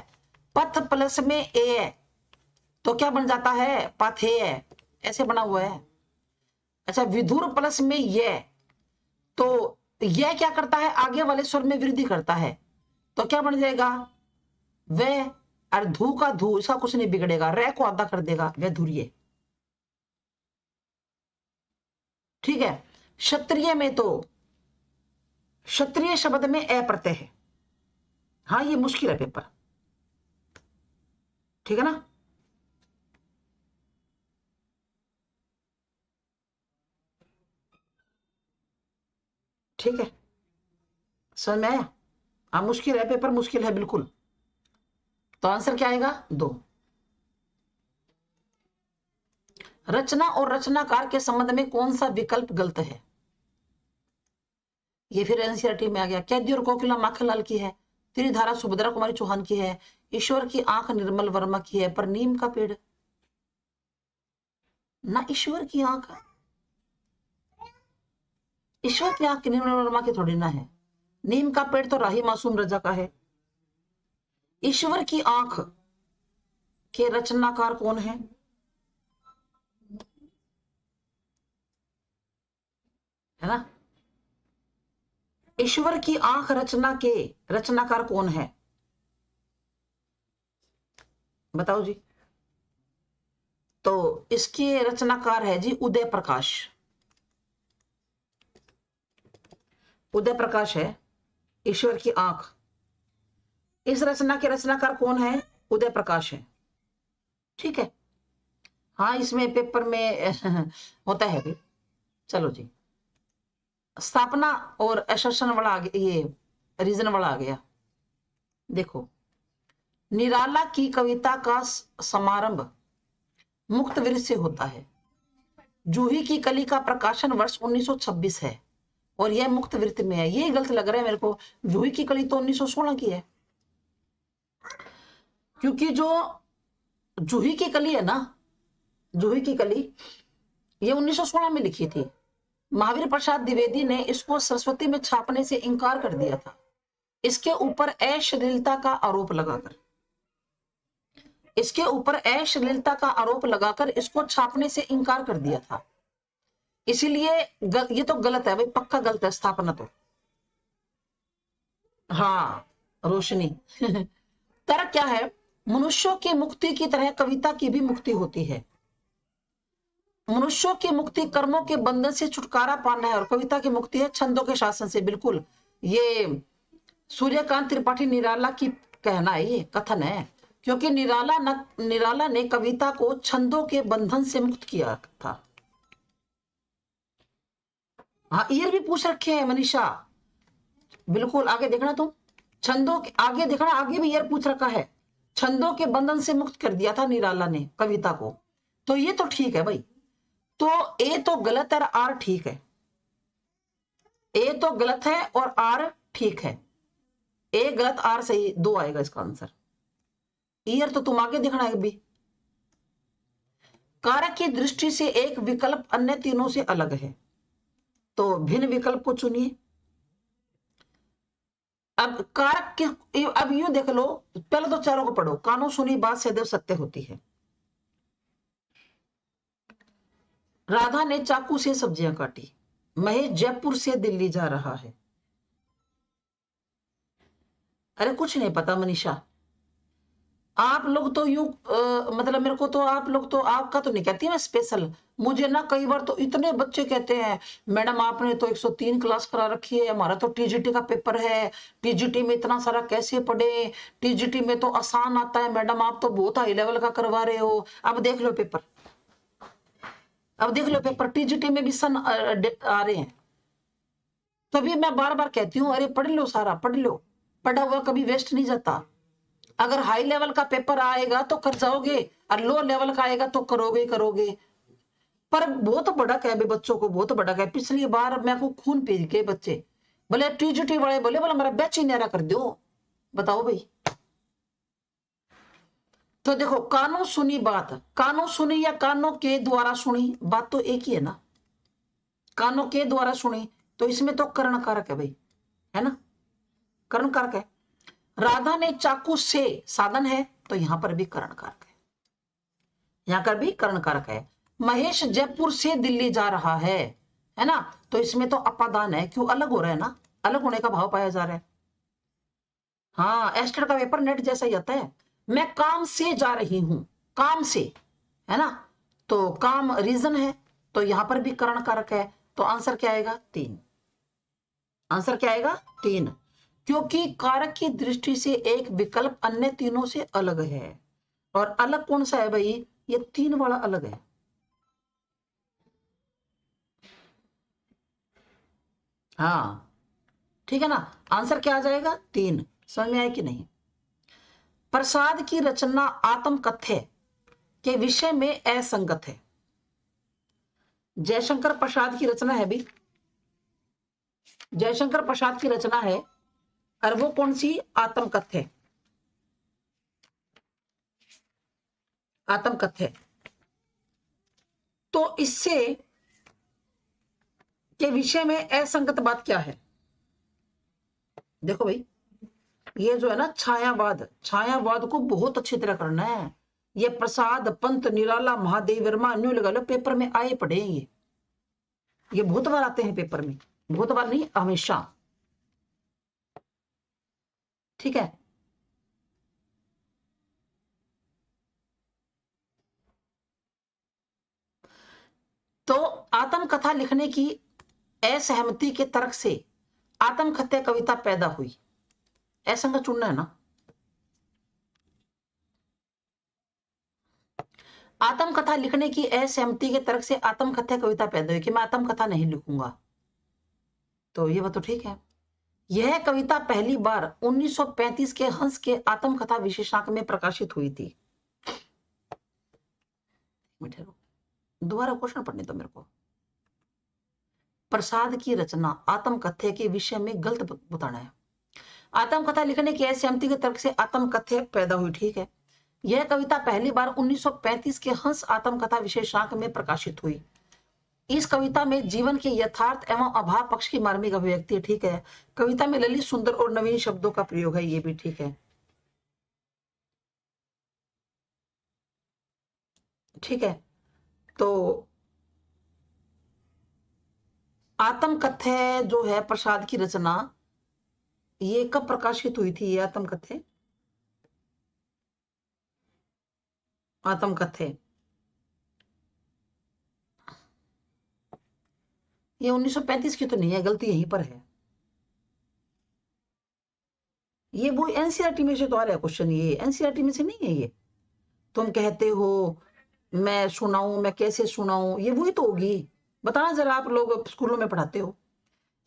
पथ प्लस में ए है, तो क्या बन जाता है? पाथेय, ऐसे बना हुआ है। अच्छा विधुर प्लस में यह, तो यह क्या करता है? आगे वाले स्वर में वृद्धि करता है, तो क्या बन जाएगा? वह, और धू का धू, इसका कुछ नहीं बिगड़ेगा, रे को आधा कर देगा, वह धुर्य, ठीक है। क्षत्रिय में तो क्षत्रिय शब्द में ए प्रत्यय है। हाँ ये मुश्किल है पेपर, ठीक है ना? ठीक है, समझ में आया? हाँ मुश्किल है पेपर, मुश्किल है बिल्कुल। तो आंसर क्या आएगा? 2। रचना और रचनाकार के संबंध में कौन सा विकल्प गलत है? ये फिर एनसीईआरटी में आ गया। कैदी और कोकिला माखनलाल की है, त्रिधारा सुभद्रा कुमारी चौहान की है, ईश्वर की आंख निर्मल वर्मा की है, पर नीम का पेड़ ना, ईश्वर की आंख, ईश्वर की आंख निर्मल वर्मा की थोड़ी ना है, नीम का पेड़ तो राही मासूम रजा का है। ईश्वर की आंख के रचनाकार कौन है? है ना? ईश्वर की आंख रचना के रचनाकार कौन है? बताओ जी। तो इसके रचनाकार है जी उदय प्रकाश, उदय प्रकाश है ईश्वर की आंख। इस रचना के रचनाकार कौन है? उदय प्रकाश है, ठीक है। हाँ इसमें पेपर में होता है भी। चलो जी, स्थापना और एसर्शन वाला आ गया, ये रीजन वाला आ गया। देखो निराला की कविता का समारंभ मुक्त वृत्त से होता है। जूही की कली का प्रकाशन वर्ष 1926 है, और यह मुक्त वृत्त में है। ये गलत लग रहा है मेरे को, जूही की कली तो 1916 की है, क्योंकि जो जूही की कली है ना, जूही की कली ये 1916 में लिखी थी। महावीर प्रसाद द्विवेदी ने इसको सरस्वती में छापने से इनकार कर दिया था, इसके ऊपर अश्लीलता का आरोप लगाकर, इसके ऊपर अश्लीलता का आरोप लगाकर इसको छापने से इनकार कर दिया था। इसीलिए ये तो गलत है भाई, पक्का गलत है स्थापना तो। हाँ, रोशनी। तर्क क्या है? मनुष्यों की मुक्ति की तरह कविता की भी मुक्ति होती है। मनुष्यों की मुक्ति कर्मों के बंधन से छुटकारा पाना है, और कविता की मुक्ति है छंदों के शासन से। बिल्कुल, ये सूर्यकांत त्रिपाठी निराला की कहना है, ये कथन है। क्योंकि निराला ने कविता को छंदों के बंधन से मुक्त किया था। हाँ, ईयर भी पूछ रखे हैं मनीषा। बिल्कुल, आगे देखना तुम। छंदों के आगे देखना, आगे भी ईयर पूछ रखा है। छंदों के बंधन से मुक्त कर दिया था निराला ने कविता को। तो ये तो ठीक है भाई। तो ए तो गलत है, आर ठीक है। ए तो गलत है और आर ठीक है। ए गलत, आर सही, दो आएगा इसका आंसर। ईयर तो तुम आगे देखना है भी। कारक की दृष्टि से एक विकल्प अन्य तीनों से अलग है, तो भिन्न विकल्प को चुनिए। अब कारक के, अब यूं देख लो, पहले तो चारों को पढ़ो। कानों सुनी बात सदैव सत्य होती है। राधा ने चाकू से सब्जियां काटी। महेश जयपुर से दिल्ली जा रहा है। अरे कुछ नहीं पता मनीषा। आप लोग तो यूं मतलब मेरे को तो आप लोग तो, आपका तो नहीं कहती मैं स्पेशल। मुझे ना कई बार तो इतने बच्चे कहते हैं, मैडम आपने तो 103 क्लास करा रखी है, हमारा तो टीजीटी का पेपर है, टीजीटी में इतना सारा कैसे पढ़े, टीजीटी में तो आसान आता है मैडम, आप तो बहुत हाई लेवल का करवा रहे हो। अब देख लो पेपर, अब देख लो पेपर, टीजीटी में भी सन आ रहे हैं। तभी मैं बार बार कहती हूँ, अरे पढ़ लो, सारा पढ़ लो, पढ़ा हुआ कभी वेस्ट नहीं जाता। अगर हाई लेवल का पेपर आएगा तो कर जाओगे, और लो लेवल का आएगा तो करोगे ही करोगे। पर बहुत बड़ा है बच्चों को, बहुत बड़ा है। पिछली बार मैं को खून पी के बच्चे बोले, टीजीटी वाले बोले मेरा बैच ही न्यारा कर दो। बताओ भाई। तो देखो, कानों सुनी बात, कानों सुनी या कानों के द्वारा सुनी बात तो एक ही है ना। कानों के द्वारा सुनी, तो इसमें तो कर्ण कारक है भाई, है ना, कर्ण कारक है। राधा ने चाकू से, साधन है, तो यहां पर भी कर्ण कारक है, यहां पर भी कर्ण कारक है। महेश जयपुर से दिल्ली जा रहा है ना, तो इसमें तो अपादान है, क्यों, अलग हो रहा है ना, अलग होने का भाव पाया जा रहा है। हाँ, एस्टर का पेपर नेट जैसा ही आता है। मैं काम से जा रही हूं, काम से, है ना, तो काम रीजन है, तो यहां पर भी कर्ण कारक है। तो आंसर क्या आएगा? 3। आंसर क्या आएगा? 3। क्योंकि कारक की दृष्टि से एक विकल्प अन्य तीनों से अलग है। और अलग कौन सा है भाई? ये 3 वाला अलग है। हाँ, ठीक है ना। आंसर क्या आ जाएगा? 3। समझ में आया कि नहीं? प्रसाद की रचना आत्मकथ्य के विषय में असंगत है। जयशंकर प्रसाद की रचना है भी, जयशंकर प्रसाद की रचना है, और वो कौन सी? आत्मकथ्य, आत्मकथ्य। तो इससे के विषय में असंगत बात क्या है? देखो भाई, ये जो है ना छायावाद, छायावाद को बहुत अच्छी तरह करना है। ये प्रसाद, पंत, निराला, महादेव वर्मा, न्यू लगा लो, पेपर में आए पड़े हैं ये बहुत बार आते हैं पेपर में, बहुत बार नहीं, हमेशा। ठीक है। तो आत्मकथा लिखने की असहमति के तर्क से आत्मकथ्य कविता पैदा हुई। असंगत चुनना है ना। आत्मकथा लिखने की असहमति के तर्क से आत्मकथ्य कविता पैदा हुई कि मैं आत्मकथा नहीं लिखूंगा। तो ये बात तो ठीक है। यह कविता पहली बार 1935 के हंस के आत्मकथा विशेषांक में प्रकाशित हुई थी। दोबारा क्वेश्चन पढ़ने दो मेरे को। प्रसाद की रचना आत्मकथ्य के विषय में गलत बताना है। आत्मकथा लिखने की असहमति के तर्क से आत्मकथ्य पैदा हुई, ठीक है। यह कविता पहली बार 1935 के हंस आत्मकथा विशेषांक में प्रकाशित हुई। इस कविता में जीवन के यथार्थ एवं अभाव पक्ष की मार्मिक अभिव्यक्ति, ठीक है। कविता में ललित, सुंदर और नवीन शब्दों का प्रयोग है, ये भी ठीक है। ठीक है। तो आत्मकथ्य जो है प्रसाद की रचना, ये कब प्रकाशित हुई थी ये आत्मकथे? आत्मकथे ये 1935 की तो नहीं है, गलती यहीं पर है। ये वो एनसीईआरटी में से तो आ रहा है क्वेश्चन, ये एनसीईआरटी में से नहीं है ये। तुम कहते हो मैं सुनाऊं, मैं कैसे सुनाऊं, ये वही तो होगी। बताना जरा, आप लोग स्कूलों में पढ़ाते हो,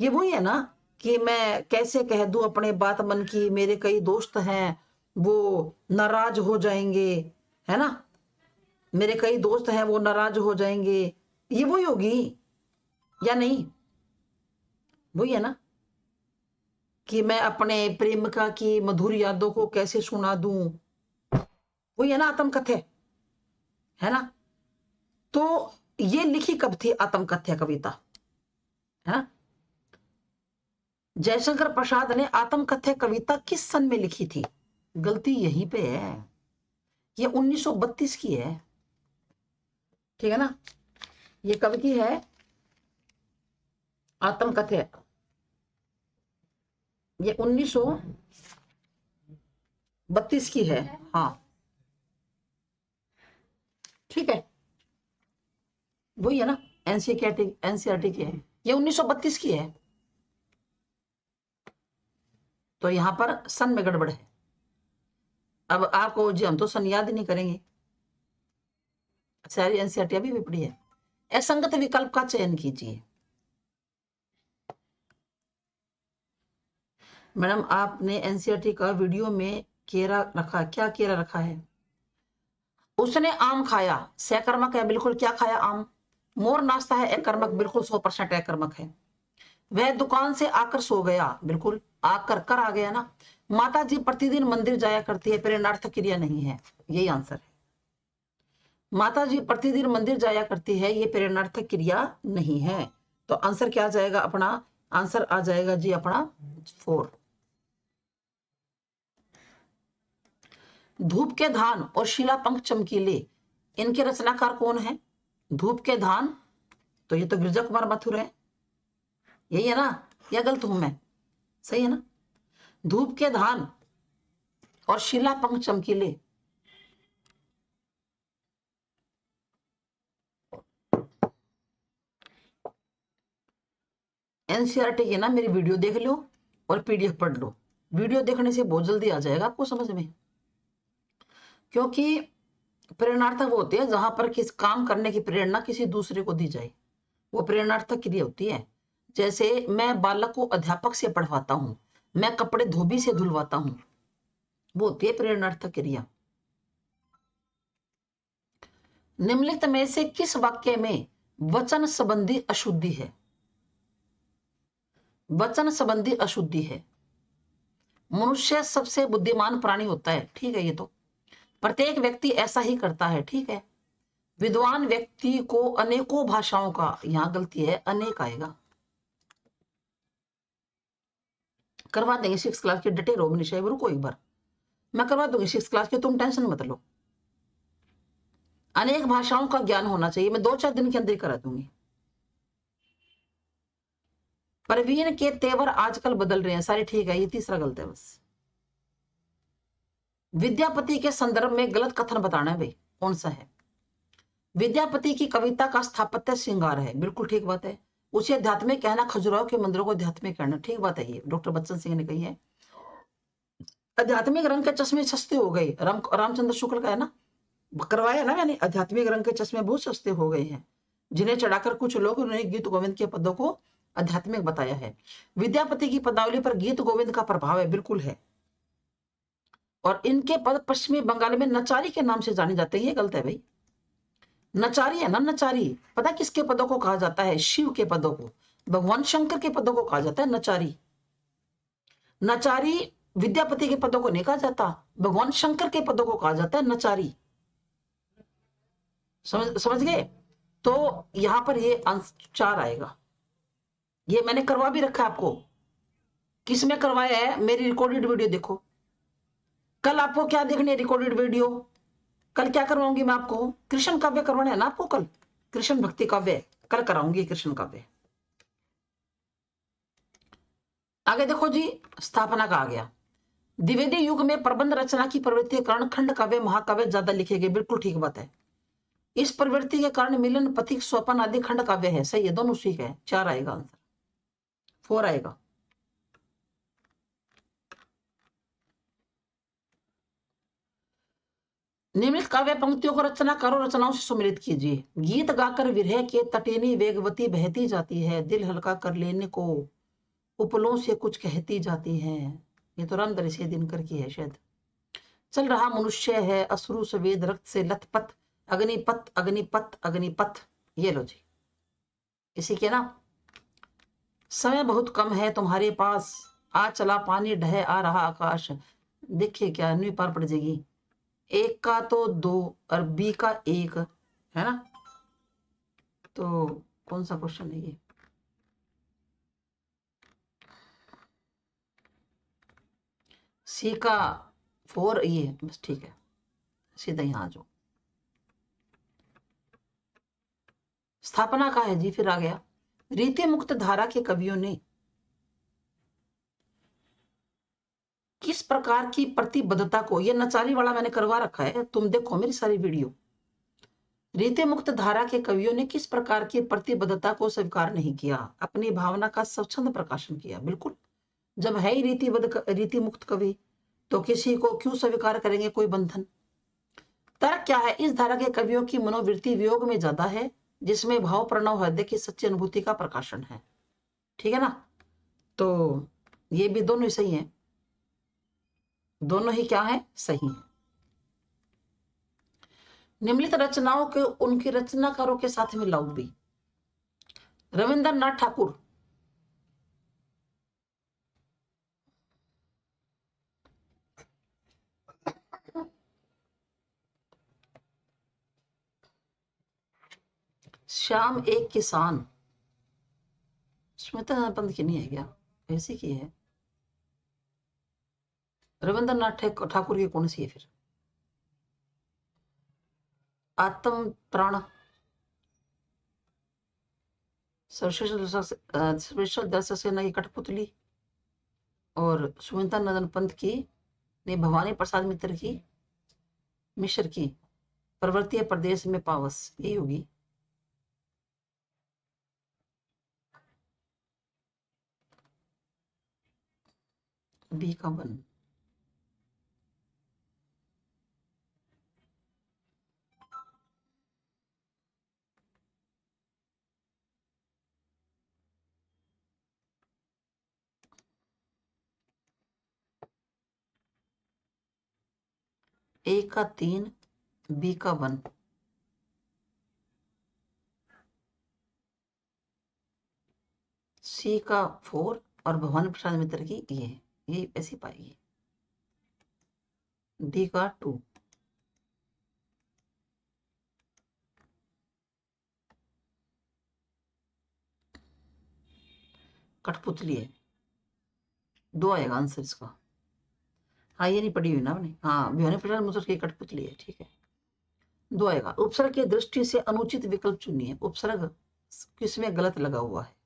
ये वही है ना कि मैं कैसे कह दूं अपने बात मन की, मेरे कई दोस्त हैं वो नाराज हो जाएंगे, है ना, मेरे कई दोस्त हैं वो नाराज हो जाएंगे, ये वही होगी या नहीं? वही है ना कि मैं अपने प्रेमिका की मधुर यादों को कैसे सुना दूं, वही है ना आत्मकथ्य, है ना? तो ये लिखी कब थी आत्मकथ्य कविता, है ना? जयशंकर प्रसाद ने आत्मकथ्य कविता किस सन में लिखी थी? गलती यहीं पे है, ये 1932 की है, ठीक है ना? ये कब की है आत्मकथ्य? ये 1932 की है, हाँ ठीक है, वही है ना, एनसीईआरटी की है, ये 1932 की है। तो यहां पर सन में गड़बड़ है। अब आपको जी हम तो सन याद ही नहीं करेंगे, सारी एनसीईआरटी अभी भी पड़ी है। असंगत विकल्प का चयन कीजिए। मैडम आपने एनसीईआरटी का वीडियो में केरा रखा, क्या केरा रखा है? उसने आम खाया, सकर्मक है बिल्कुल, क्या खाया? आम। मोर नाश्ता है अकर्मक, बिल्कुल 100% अकर्मक है। वह दुकान से आकर सो गया, बिल्कुल आकर कर आ गया ना। माता जी प्रतिदिन मंदिर जाया करती है, प्रेरणार्थक क्रिया नहीं है, यही आंसर है। माता जी प्रतिदिन मंदिर जाया करती है, ये प्रेरणार्थक क्रिया नहीं है। तो आंसर क्या आ जाएगा अपना? आंसर आ जाएगा जी अपना 4। धूप के धान और शिलापंख चमकीले, इनके रचनाकार कौन है? धूप के धान, तो ये तो गिरजा कुमार माथुर है, यही है ना, या गलत हूं मैं? सही है ना? धूप के धान और शिलापंख चमकीले, एनसीईआरटी की ना मेरी वीडियो देख लो और पीडीएफ पढ़ लो। वीडियो देखने से बहुत जल्दी आ जाएगा आपको समझ में, क्योंकि प्रेरणार्थक वो होते हैं जहां पर किस काम करने की प्रेरणा किसी दूसरे को दी जाए, वो प्रेरणार्थक क्रिया होती है। जैसे मैं बालक को अध्यापक से पढ़वाता हूं, मैं कपड़े धोबी से धुलवाता हूं, वो होती है प्रेरणार्थक क्रिया। निम्नलिखित में से किस वाक्य में वचन संबंधी अशुद्धि है? वचन संबंधी अशुद्धि है। मनुष्य सबसे बुद्धिमान प्राणी होता है, ठीक है, ये तो प्रत्येक व्यक्ति ऐसा ही करता है, ठीक है। विद्वान व्यक्ति को अनेकों भाषाओं का, यहां गलती है, अनेक आएगा। करवा देंगे 6 क्लास के, डटे रहो निशा, रुको एक बार, मैं करवा दूंगी 6 क्लास के, तुम टेंशन मत लो। अनेक भाषाओं का ज्ञान होना चाहिए, मैं 2-4 दिन के अंदर करा दूंगी। प्रवीण के तेवर आजकल बदल रहे हैं, सारे ठीक है, ये तीसरा गलत है बस। विद्यापति के संदर्भ में गलत कथन बताना है भाई, कौन सा है? विद्यापति की कविता का स्थापत्य श्रृंगार है, बिल्कुल ठीक बात है। उसे आध्यात्मिक कहना, खजुराहो के मंदिरों को आध्यात्मिक कहना, ठीक बात है, ये डॉक्टर बच्चन सिंह ने कही है। आध्यात्मिक रंग के चश्मे सस्ते हो गए, रामचंद्र शुक्ल का है ना, करवाया ना मैंने, आध्यात्मिक रंग के चश्मे बहुत सस्ते हो गए हैं, जिन्हें चढ़ाकर कुछ लोग उन्होंने गीत गोविंद के पदों को आध्यात्मिक बताया है। विद्यापति की पदावली पर गीत गोविंद का प्रभाव है, बिल्कुल है। और इनके पद पश्चिमी बंगाल में नचारी के नाम से जाने जाते हैं, ये गलत है भाई। नचारी है ना, नचारी पता किसके पदों को कहा जाता है? शिव के पदों को, भगवान शंकर के पदों को कहा जाता है नचारी। नचारी विद्यापति के पदों को नहीं कहा जाता, भगवान शंकर के पदों को कहा जाता है नचारी। समझ गए? तो यहां पर ये आंसर 4 आएगा। ये मैंने करवा भी रखा है आपको, किस में करवाया है? मेरी रिकॉर्डेड वीडियो देखो। कल आपको क्या देखनी है? Recorded video. कल क्या करवाऊंगी मैं आपको? कृष्ण काव्य करवाना है ना आपको, कल कृष्ण भक्ति काव्य कल कराऊंगी, कृष्ण काव्य। आगे देखो जी, स्थापना का आ गया। द्विवेदी युग में प्रबंध रचना की प्रवृत्ति के कारण खंड काव्य महाकाव्य ज्यादा लिखे गए। बिल्कुल ठीक बात है। इस प्रवृत्ति के कारण मिलन, पथिक, स्वपन आदि खंड काव्य है। सही है, दोनों ठीक है। 4 आएगा आंसर, 4 आएगा। निम्नलिखित काव्य पंक्तियों को रचनाकारों रचनाओं से सुमिलित कीजिए। गीत गाकर विरह के तटेनी वेगवती बहती जाती है, दिल हल्का कर लेने को उपलों से कुछ कहती जाती है। ये तो रामधरी से दिनकर की है शायद। चल रहा मनुष्य है अश्रु सवेद रक्त से लथपथ, अग्निपथ अग्निपथ अग्निपथ। ये लो जी, इसी के ना। समय बहुत कम है तुम्हारे पास, आ चला पानी ढह आ रहा आकाश। देखिए क्या न्यू पार पड़ जाएगी। एक का तो 2 और बी का 1 है ना। तो कौन सा क्वेश्चन है ये? सी का 4, ये बस ठीक है। सीधा यहां आ जाओ। स्थापना का है जी, फिर आ गया। रीति मुक्त धारा के कवियों ने किस प्रकार की प्रतिबद्धता को, ये नचाली वाला मैंने करवा रखा है, तुम देखो मेरी सारी वीडियो। रीति मुक्त धारा के कवियों ने किस प्रकार की प्रतिबद्धता को स्वीकार नहीं किया, अपनी भावना का स्वच्छंद प्रकाशन किया। बिल्कुल, जब है ही रीति मुक्त कवि तो किसी को क्यों स्वीकार करेंगे कोई बंधन। तर्क क्या है? इस धारा के कवियों की मनोवृत्ति वियोग में ज्यादा है, जिसमें भाव प्रणव हृदय की सच्ची अनुभूति का प्रकाशन है। ठीक है ना। तो ये भी दोनों ही सही है, दोनों ही क्या है? सही है। निम्नलिखित रचनाओं के उनके रचनाकारों के साथ मिलाओ भी। रविंद्रनाथ ठाकुर, श्याम एक किसान, स्मिता पंत की नहीं है क्या? ऐसी की है। रविंद्रनाथ ठाकुर की कौन सी है फिर? आत्म प्राण, स्पेशल दर्शक सेना की कठपुतली, और सुमिता नंदन पंत की ने भवानी प्रसाद मित्र की, मिश्र की पर्वतीय प्रदेश में पावस, यही होगी। बी का 1। ए का 3, बी का 1। सी का 4 और भवानी प्रसाद मित्र की ये ऐसी पाएगी। डी का 2। कठपुतली है, 2 आएगा आंसर इसका। हाँ ये नहीं पढ़ी हुई ना आपने। हाँ, भवानी प्रसाद मित्र की कठपुतली है, ठीक है। 2 आएगा। उपसर्ग की दृष्टि से अनुचित विकल्प चुनिए। उपसर्ग किसमें गलत लगा हुआ है?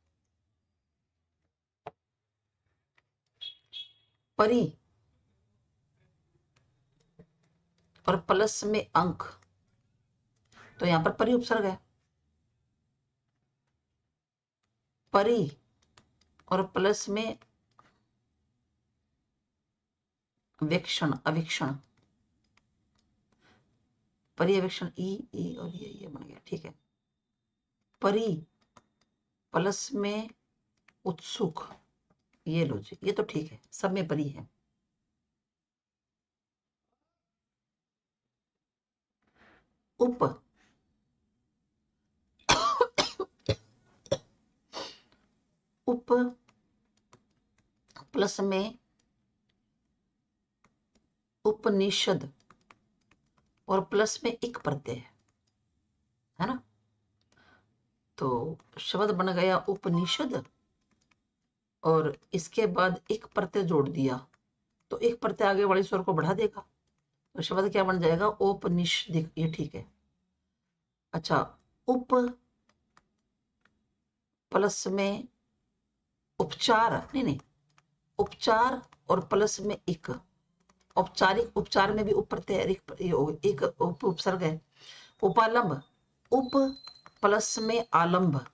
परी और प्लस में अंक, तो यहां पर परी उपसर्ग है। परी और प्लस में वेक्षण अवीक्षण, पर्यवेक्षण ई और ये बन गया, ठीक है। परी प्लस में उत्सुक, ये लो जी, ये तो ठीक है, सब में परी है। उप उप प्लस में उपनिषद और प्लस में एक प्रत्यय है ना। तो शब्द बन गया उपनिषद और इसके बाद एक प्रत्यय जोड़ दिया, तो एक प्रत्यय आगे वाले स्वर को बढ़ा देगा, तो शब्द क्या बन जाएगा? उपनिषद, ये ठीक है। अच्छा, उप प्लस में उपचार, नहीं, उपचार और प्लस में इक, औपचारिक, उपचार में भी उप प्रत्यय एक उपसर्ग है। उपालंब, उप प्लस में आलंब,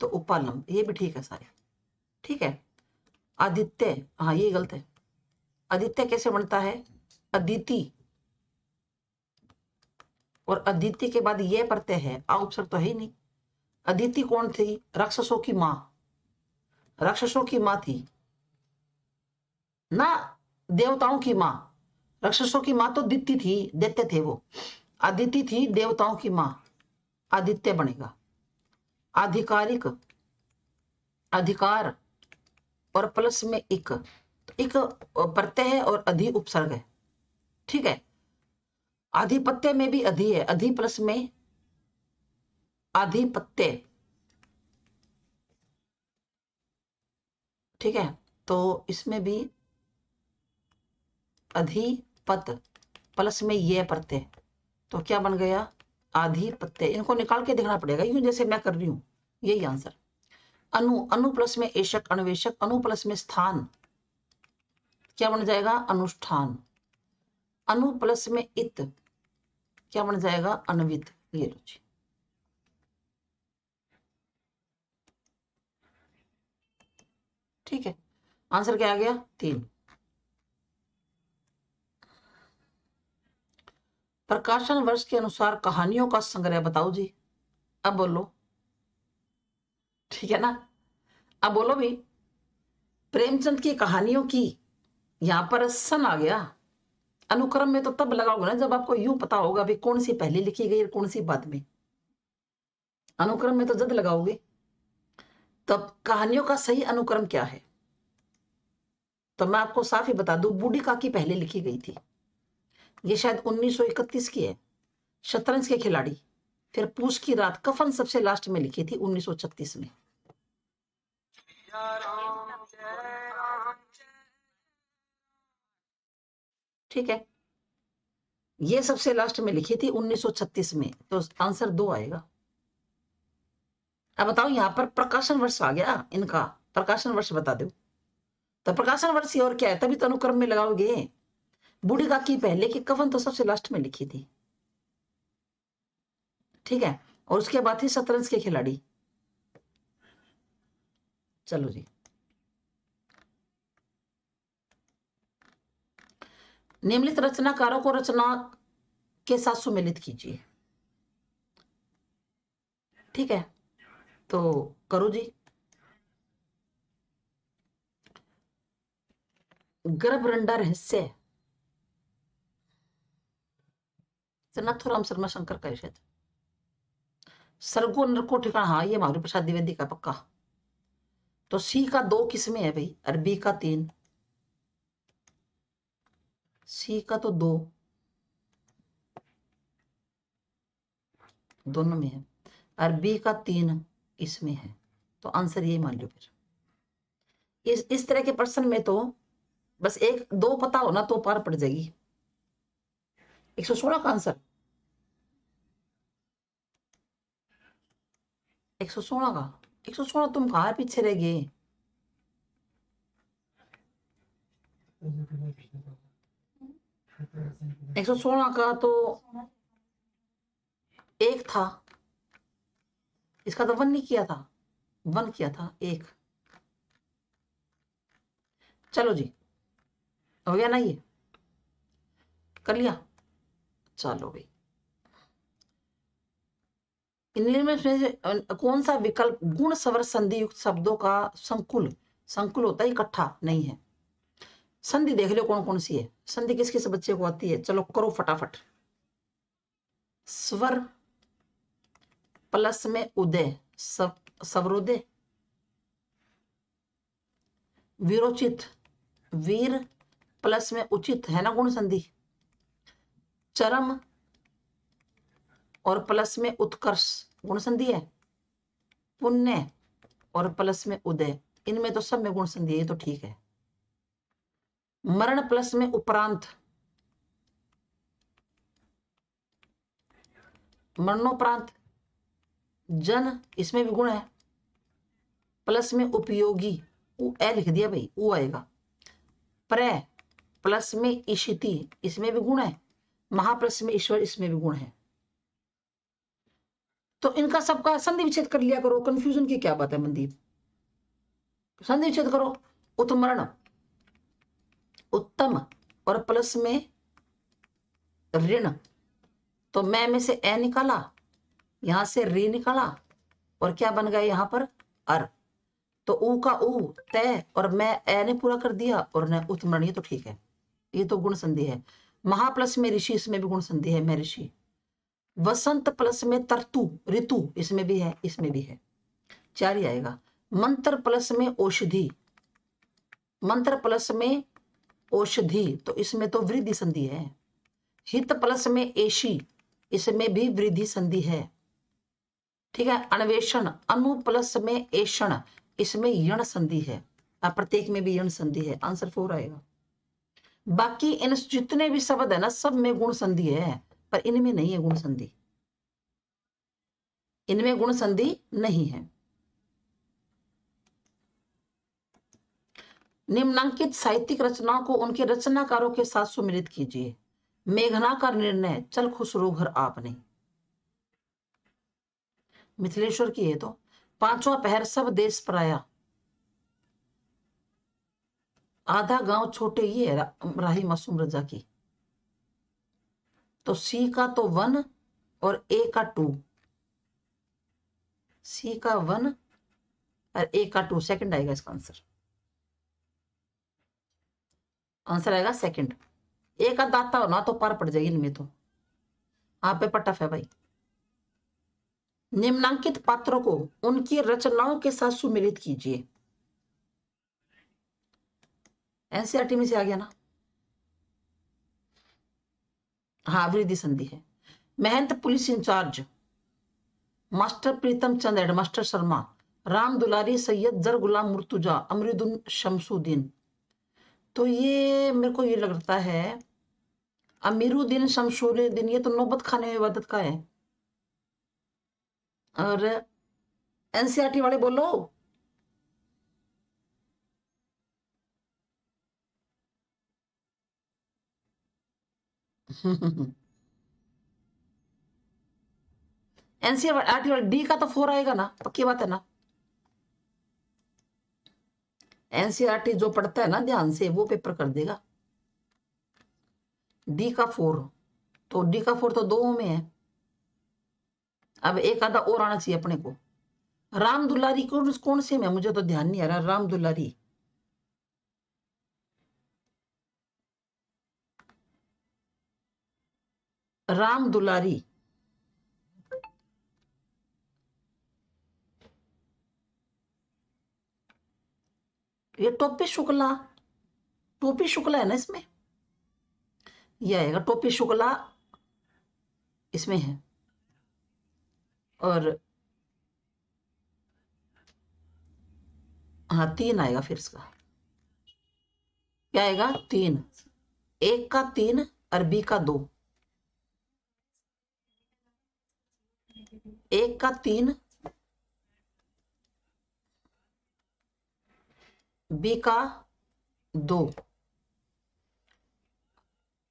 तो उपालंब, ये भी ठीक है सारे, ठीक है। आदित्य, हाँ ये गलत है। आदित्य कैसे बनता है? अदिति, और अदिति के बाद ये प्रत्यय है, आ उपसर्ग तो है ही नहीं। अदिति कौन थी? राक्षसों की मां, राक्षसों की मां थी ना, देवताओं की मां। राक्षसों की मां तो दित्य थी, दैत्य थे वो। अदिति थी देवताओं की मां, आदित्य बनेगा। आधिकारिक, अधिकार और प्लस में इक, तो इक प्रत्यय है और अधि उपसर्ग है, ठीक है। आधिपत्य में भी अधि है, अधि प्लस में आधिपत्य, ठीक है। तो इसमें भी अधिपत प्लस में ये प्रत्यय, तो क्या बन गया? आधिपत्य। इनको निकाल के देखना पड़ेगा, यूं जैसे मैं कर रही हूं, यही आंसर। अनु, अनु प्लस में एशक, अन्वेषक, अनु प्लस में स्थान, क्या बन जाएगा? अनुष्ठान। अनु प्लस में इत, क्या बन जाएगा? अन्वित। ये लो जी, ठीक है। आंसर क्या आ गया? 3। प्रकाशन वर्ष के अनुसार कहानियों का संग्रह बताओ जी। अब बोलो, ठीक है ना? अब बोलो भी, प्रेमचंद की कहानियों की, यहां पर सन आ गया। अनुक्रम में तो तब लगाओगे ना जब आपको यूं पता होगा भी कौन सी पहले लिखी गई और कौन सी बाद में। अनुक्रम में तो जद लगाओगे। तब कहानियों का सही अनुक्रम क्या है? तो मैं आपको साफ ही बता दूं, बूढ़ी काकी पहले लिखी गई थी, ये शायद 1931 की है। शतरंज के खिलाड़ी, फिर पूस की रात, कफन सबसे लास्ट में लिखी थी 1936 में, ठीक है। ये सबसे लास्ट में लिखी थी 1936 में, तो आंसर 2 आएगा। अब बताओ, यहां पर प्रकाशन वर्ष आ गया इनका, प्रकाशन वर्ष बता दो। तो प्रकाशन वर्ष ही और क्या है, तभी तो अनुक्रम में लगाओगे। बूढ़ी काकी पहले की, कफन तो सबसे लास्ट में लिखी थी, ठीक है। और उसके बाद थी शतरंज के खिलाड़ी। चलो जी, निम्नलिखित रचनाकारों को रचना के साथ सुमेलित कीजिए, ठीक है। तो करो जी। गर्भरंडा रहस्य, नथुराम शर्मा शंकर का शायद। सरगो नरको ठिकाना, हाँ ये माधुरी प्रसाद द्विवेदी का पक्का। तो सी का 2 किस्में है भाई, और बी का 3। सी का तो 2 दोनों में है, और बी का 3 इसमें है, तो आंसर यही मान लो फिर। इस तरह के प्रश्न में तो बस 1 2 पता हो ना तो पार पड़ जाएगी। 116 का आंसर, 116 का, 116 तुम कहाँ पीछे रह गए? 116 का तो 1 था, इसका तो 1 नहीं किया था, 1 किया था 1। चलो जी, हो गया ना, ये कर लिया। चलो भाई, इनमें से कौन सा विकल्प गुण स्वर संधि युक्त शब्दों का संकुल, संकुल होता है इकट्ठा, नहीं है। संधि देख लो कौन कौन सी है, संधि किस किस बच्चे को आती है, चलो करो फटाफट। स्वर प्लस में उदय, स्वरोदय। वीरोचित, वीर प्लस में उचित, है ना गुण संधि। चरम और प्लस में उत्कर्ष, गुण संधि है। पुण्य और प्लस में उदय, इनमें तो सब में गुण संधि है, ये तो ठीक है। मरण प्लस में उपरांत, मरणोपरांत। जन, इसमें भी गुण है, प्लस में उपयोगी, ए लिख दिया भाई, ऊ आएगा। प्र प्लस में इशिति, इसमें भी गुण है। महा प्लस में ईश्वर, इसमें भी गुण है। तो इनका सबका संधि विच्छेद कर लिया करो, कंफ्यूजन की क्या बात है मनदीप। संधि विच्छेद करो। उत्तमर्ण, उत्तम और प्लस में ऋण, तो मैं में से ए निकाला, यहां से री निकाला, और क्या बन गया यहां पर अर। तो ऊ का ऊ तय, और मैं ए ने पूरा कर दिया, और न उत्तमरण, ये तो ठीक है, ये तो गुण संधि है। महा प्लस में ऋषि, इसमें भी गुण संधि है, मैं ऋषि। वसंत प्लस में तरतु ऋतु, इसमें भी है, इसमें भी है, 4 ही आएगा। मंत्र प्लस में औषधि, मंत्र प्लस में औषधि, तो इसमें तो वृद्धि संधि है। हित प्लस में एशी, इसमें भी वृद्धि संधि है, ठीक है। अन्वेषण, अनु प्लस में एषण, इसमें यण संधि है। प्रत्येक में भी यण संधि है, आंसर 4 आएगा। बाकी इन जितने भी शब्द है ना, सब में गुण संधि है, पर इनमें नहीं है गुण संधि, इनमें गुण संधि नहीं है। निम्नांकित साहित्यिक रचनाओं को उनके रचनाकारों के साथ सुमिलित कीजिए। मेघना का निर्णय, चल खुसरो घर आपने, मिथिलेश्वर की है। तो पांचवा पहर, सब देश पराया, आधा गांव छोटे, ये है राही मासूम रजा की। तो सी का तो 1 और ए का 2, सी का 1 और ए का 2, सेकंड आएगा इसका आंसर। आंसर आएगा सेकंड। ए का दाता हो ना तो पार पड़ जाएगी इनमें, तो आप पे टफ है भाई। निम्नांकित पात्रों को उनकी रचनाओं के साथ सुमिलित कीजिए। एनसीईआरटी में से आ गया ना। हाँ, वृद्धि संधि है। महंत पुलिस इंचार्ज, मास्टर प्रीतम चंद हेडमास्टर शर्मा, राम दुलारी सैयद जर गुलाम मुर्तुजा, अमरुद्दीन शमसुद्दीन। तो ये मेरे को ये लगता है अमीरुद्दीन शमसुद्दीन, ये तो नौबत खाने में इबादत का है। और एनसीईआरटी वाले बोलो। एनसीईआरटी वाले, डी का तो 4 आएगा ना, पक्की बात है ना। एनसीईआरटी जो पढ़ता है ना ध्यान से, वो पेपर कर देगा। डी का 4, तो डी का 4 तो 2 में है। अब एक आधा और आना चाहिए अपने को। राम दुलारी कौन से में, मुझे तो ध्यान नहीं आ रहा। राम दुलारी, राम दुलारी, ये टोपी शुक्ला, टोपी शुक्ला है ना इसमें, ये आएगा टोपी शुक्ला, इसमें है। और हाँ 3 आएगा फिर इसका, क्या आएगा 3, एक का 3 और बी का 2, एक का 3 बी का 2,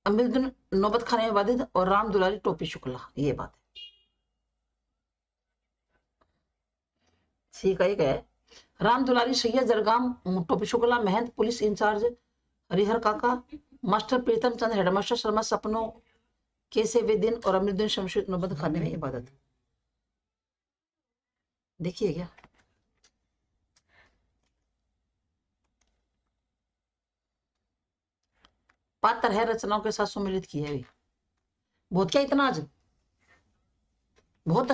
अमीरुद्दीन नौबत खाने में बाधित और राम दुलारी टोपी शुक्ला, ये बात है। सी का एक है। राम दुलारी सैयद जरगाम टोपी शुक्ला, महंत पुलिस इंचार्ज हरिहर काका, मास्टर प्रीतम चंद हेडमास्टर शर्मा सपनों के से वे दिन, और अमीरुद्दीन शमशेद नौबत खाने में इबादत। देखिए क्या पात्र है, रचनाओं के साथ सुमिलित किया है। बहुत क्या इतना आज, बहुत।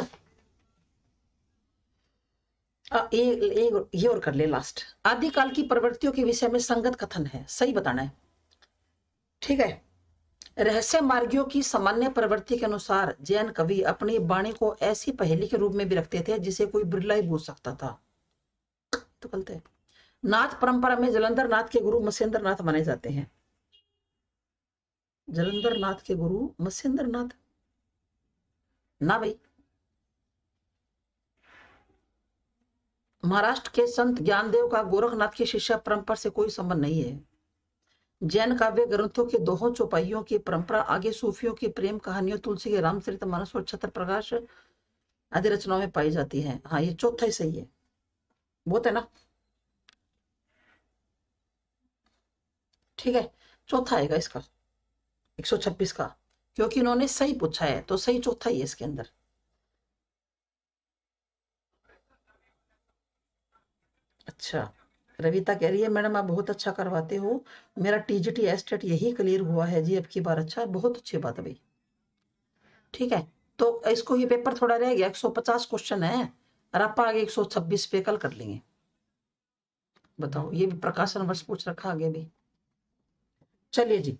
ये और कर ले लास्ट। आदिकाल की प्रवृत्तियों के विषय में संगत कथन है, सही बताना है, ठीक है। रहस्य मार्गियों की सामान्य प्रवृत्ति के अनुसार जैन कवि अपनी वाणी को ऐसी पहेली के रूप में भी रखते थे जिसे कोई बिरला ही बूझ सकता था। तो गलत है। नाथ परंपरा में जलंधर नाथ के गुरु मत्स्येंद्र नाथ माने जाते हैं। जलंधर नाथ के गुरु मत्स्येंद्र नाथ ना भाई, महाराष्ट्र के संत ज्ञानदेव का गोरखनाथ की शिष्य परंपरा से कोई संबंध नहीं है। जैन काव्य ग्रंथों के दोहों चौपाइयों की परंपरा आगे सूफियों की प्रेम कहानियों, तुलसी के रामचरितमानस और छत्र प्रकाश आदि रचनाओं में पाई जाती है। हाँ, ये चौथा ही सही है, बहुत है ना, ठीक है, चौथा आएगा इसका 126 का, क्योंकि इन्होंने सही पूछा है तो सही चौथा ही है इसके अंदर। अच्छा, रविता कह रही है मैडम आप बहुत अच्छा करवाते हो, मेरा टीजीटी एस्टेट यही क्लियर हुआ है जी अब की बार। अच्छा, बहुत अच्छी बात है भाई, ठीक है। तो इसको ये पेपर थोड़ा रह गया, 150 क्वेश्चन है और आप आगे 126 पे कल कर लेंगे। बताओ, ये भी प्रकाशन वर्ष पूछ रखा आगे भी। चलिए जी,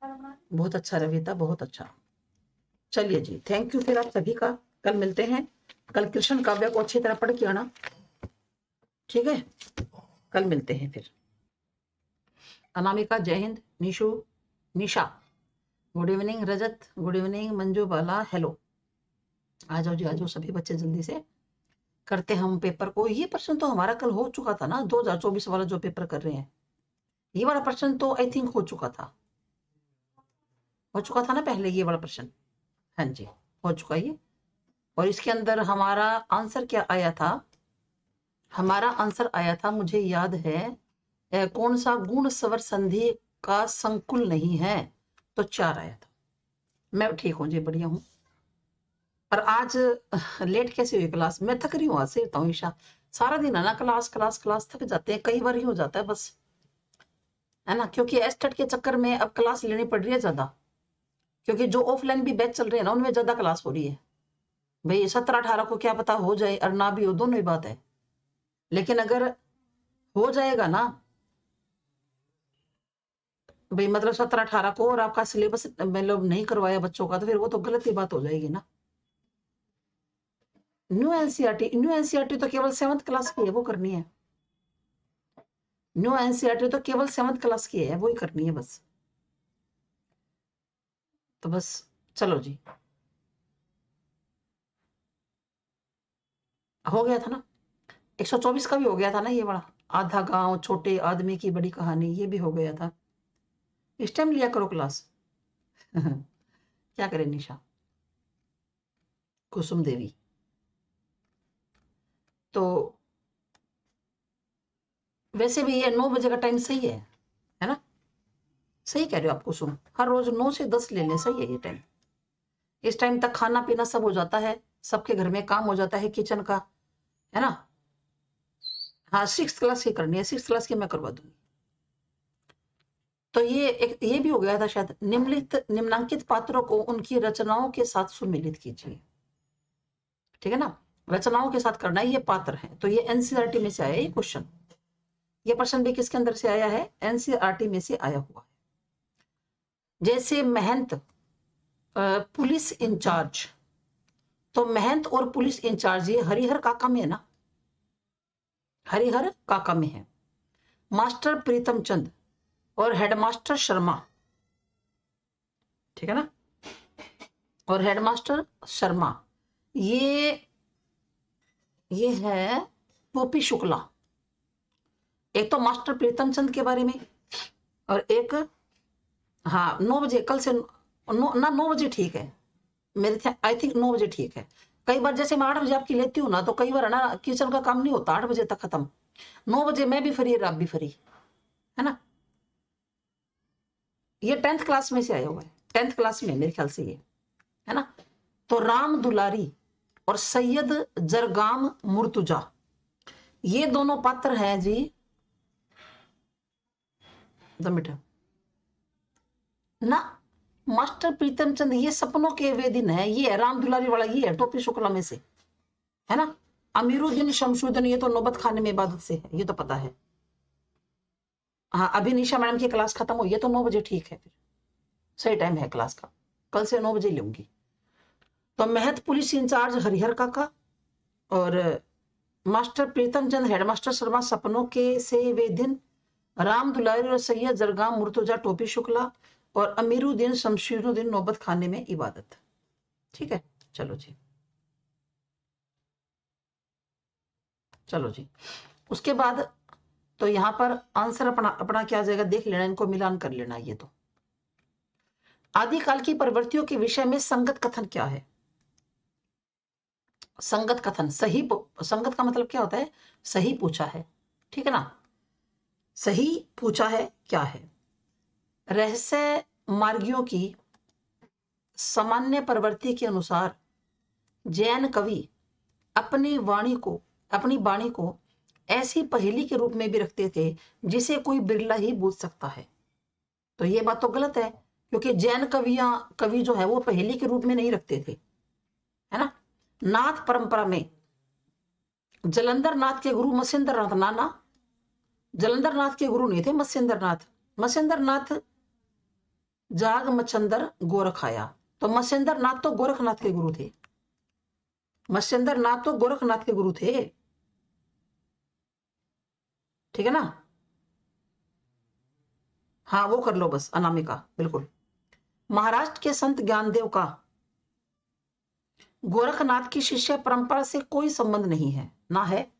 बहुत अच्छा रविता, बहुत अच्छा। चलिए जी, थैंक यू फिर आप सभी का, कल मिलते हैं। कल कृष्ण काव्य को अच्छी तरह पढ़ के आना, ठीक है, कल मिलते हैं फिर। अनामिका जय हिंद, निशु निशा गुड इवनिंग, रजत गुड इवनिंग, मंजू बाला हेलो, आ जाओ जी, आ जाओ सभी बच्चे, जल्दी से करते हम पेपर को। ये प्रश्न तो हमारा कल हो चुका था ना, 2024 वाला जो पेपर कर रहे हैं, ये वाला प्रश्न तो आई थिंक हो चुका था, हो चुका था ना पहले ये वाला प्रश्न। हाँ जी, हो चुका ये। और इसके अंदर हमारा आंसर क्या आया था, हमारा आंसर आया था, मुझे याद है, कौन सा गुण स्वर संधि का संकुल नहीं है, तो 4 आया था। मैं ठीक हूँ जी, बढ़िया हूँ। पर आज लेट कैसे हुई क्लास, मैं थक रही हूँ आज से, बताऊँ ईशा, सारा दिन है ना क्लास क्लास क्लास, थक जाते हैं, कई बार ही हो जाता है बस, है ना, क्योंकि एस्टेट के चक्कर में अब क्लास लेनी पड़ रही है ज्यादा, क्योंकि जो ऑफलाइन भी बैच चल रहे हैं ना उनमें ज्यादा क्लास हो रही है। भाई 17-18 को क्या पता हो जाए और ना भी हो, दोनों ही बात है, लेकिन अगर हो जाएगा ना भाई, मतलब 17-18 को, और आपका सिलेबस मतलब नहीं करवाया बच्चों का, तो फिर वो तो गलत ही बात हो जाएगी ना। न्यू एनसीईआरटी तो केवल 7th क्लास की है, वो करनी है। न्यू एनसीईआरटी तो केवल 7th क्लास की है, वो ही करनी है बस। तो बस चलो जी, हो गया था ना, 124 का भी हो गया था ना ये बड़ा, आधा गांव छोटे आदमी की बड़ी कहानी, ये भी हो गया था। इस टाइम लिया करो क्लास। क्या करे निशा, कुसुम देवी, तो वैसे भी ये 9 बजे का टाइम सही है ना, सही कह रहे हो आप कुसुम, हर रोज 9 से 10 ले लें, सही है ये टाइम। इस टाइम तक खाना पीना सब हो जाता है, सबके घर में काम हो जाता है किचन का, है ना। हाँ, 6th क्लास की करनी है, 6th क्लास की मैं करवा दूंगी। तो ये भी हो गया था शायद, निम्नांकित पात्रों को उनकी रचनाओं के साथ सुमिलित कीजिए, ठीक है ना, रचनाओं के साथ करना है, ये पात्र है, तो ये एनसीईआरटी में से आया ये क्वेश्चन। ये प्रश्न भी किसके अंदर से आया है, एनसीईआरटी में से आया हुआ है। जैसे महंत पुलिस इंचार्ज, तो महंत और पुलिस इंचार्ज ये हरिहर काका में है ना, हरिहर काका में है। मास्टर प्रीतम चंद और हेडमास्टर शर्मा, ठीक है ना, और हेडमास्टर शर्मा ये है टोपी शुक्ला। एक तो मास्टर प्रीतम चंद के बारे में, और एक, हाँ 9 बजे कल से, 9 बजे ठीक है, मेरे आई थिंक 9 बजे ठीक है। कई बार जैसे मैं 8 बजे आपकी लेती हूँ ना, तो कई बार है ना किचन का काम नहीं होता, 8 बजे तक खत्म, 9 बजे मैं भी फ्री और आप भी फ्री, है ना। ये 10th क्लास में से आया हुआ है, 10th क्लास में मेरे ख्याल से ये, है ना। तो राम दुलारी और सैयद जरगाम मुर्तुजा, ये दोनों पात्र हैं जी, बेटा ना, मास्टर प्रीतम चंद ये सपनों के वे दिन है, ये है राम दुलारी वाला, ये है टोपी शुक्ला में से, है ना। अमीरुद्दीन शमशुद्दीन ये तो नौबत खाने में इबादत से है, ये तो पता है। हाँ, अभी निशा मैडम की क्लास खत्म हुई है, तो 9 बजे ठीक है, फिर सही टाइम है क्लास का, कल से 9 बजे लूंगी। तो महत पुलिस इंचार्ज हरिहर काका, और मास्टर प्रीतम चंद हेडमास्टर शर्मा सपनों के से वे दिन, राम दुलारी और सैयद जरगाम मुर्तुजा टोपी शुक्ला, और अमीरुद्दीन शमशुद्दीन नौबत खाने में इबादत, ठीक है। चलो जी। चलो जी, उसके बाद तो यहां पर आंसर अपना अपना क्या आ जाएगा देख लेना, इनको मिलान कर लेना। ये तो आदिकाल की प्रवृत्तियों के विषय में संगत कथन क्या है? संगत कथन सही, संगत का मतलब क्या होता है? सही पूछा है, ठीक है ना, सही पूछा है क्या है? रहस्य मार्गियों की सामान्य प्रवृत्ति के अनुसार जैन कवि अपनी वाणी को ऐसी पहेली के रूप में भी रखते थे जिसे कोई बिरला ही बूझ सकता है। तो ये बात तो गलत है, क्योंकि जैन कवि जो है वो पहेली के रूप में नहीं रखते थे, है ना। नाथ परंपरा में जलंधर नाथ के गुरु मत्स्येंद्र नाथ, नाना जलंधर नाथ के गुरु नहीं थे मत्स्येंद्र नाथ जाग मच्छंदर गोरख आया। तो मत्स्येंद्र नाथ तो गोरखनाथ के गुरु थे, मत्स्येंद्र नाथ तो गोरखनाथ के गुरु थे, ठीक है ना। हाँ वो कर लो बस, अनामिका बिल्कुल। महाराष्ट्र के संत ज्ञानदेव का गोरखनाथ की शिष्य परंपरा से कोई संबंध नहीं है, ना है।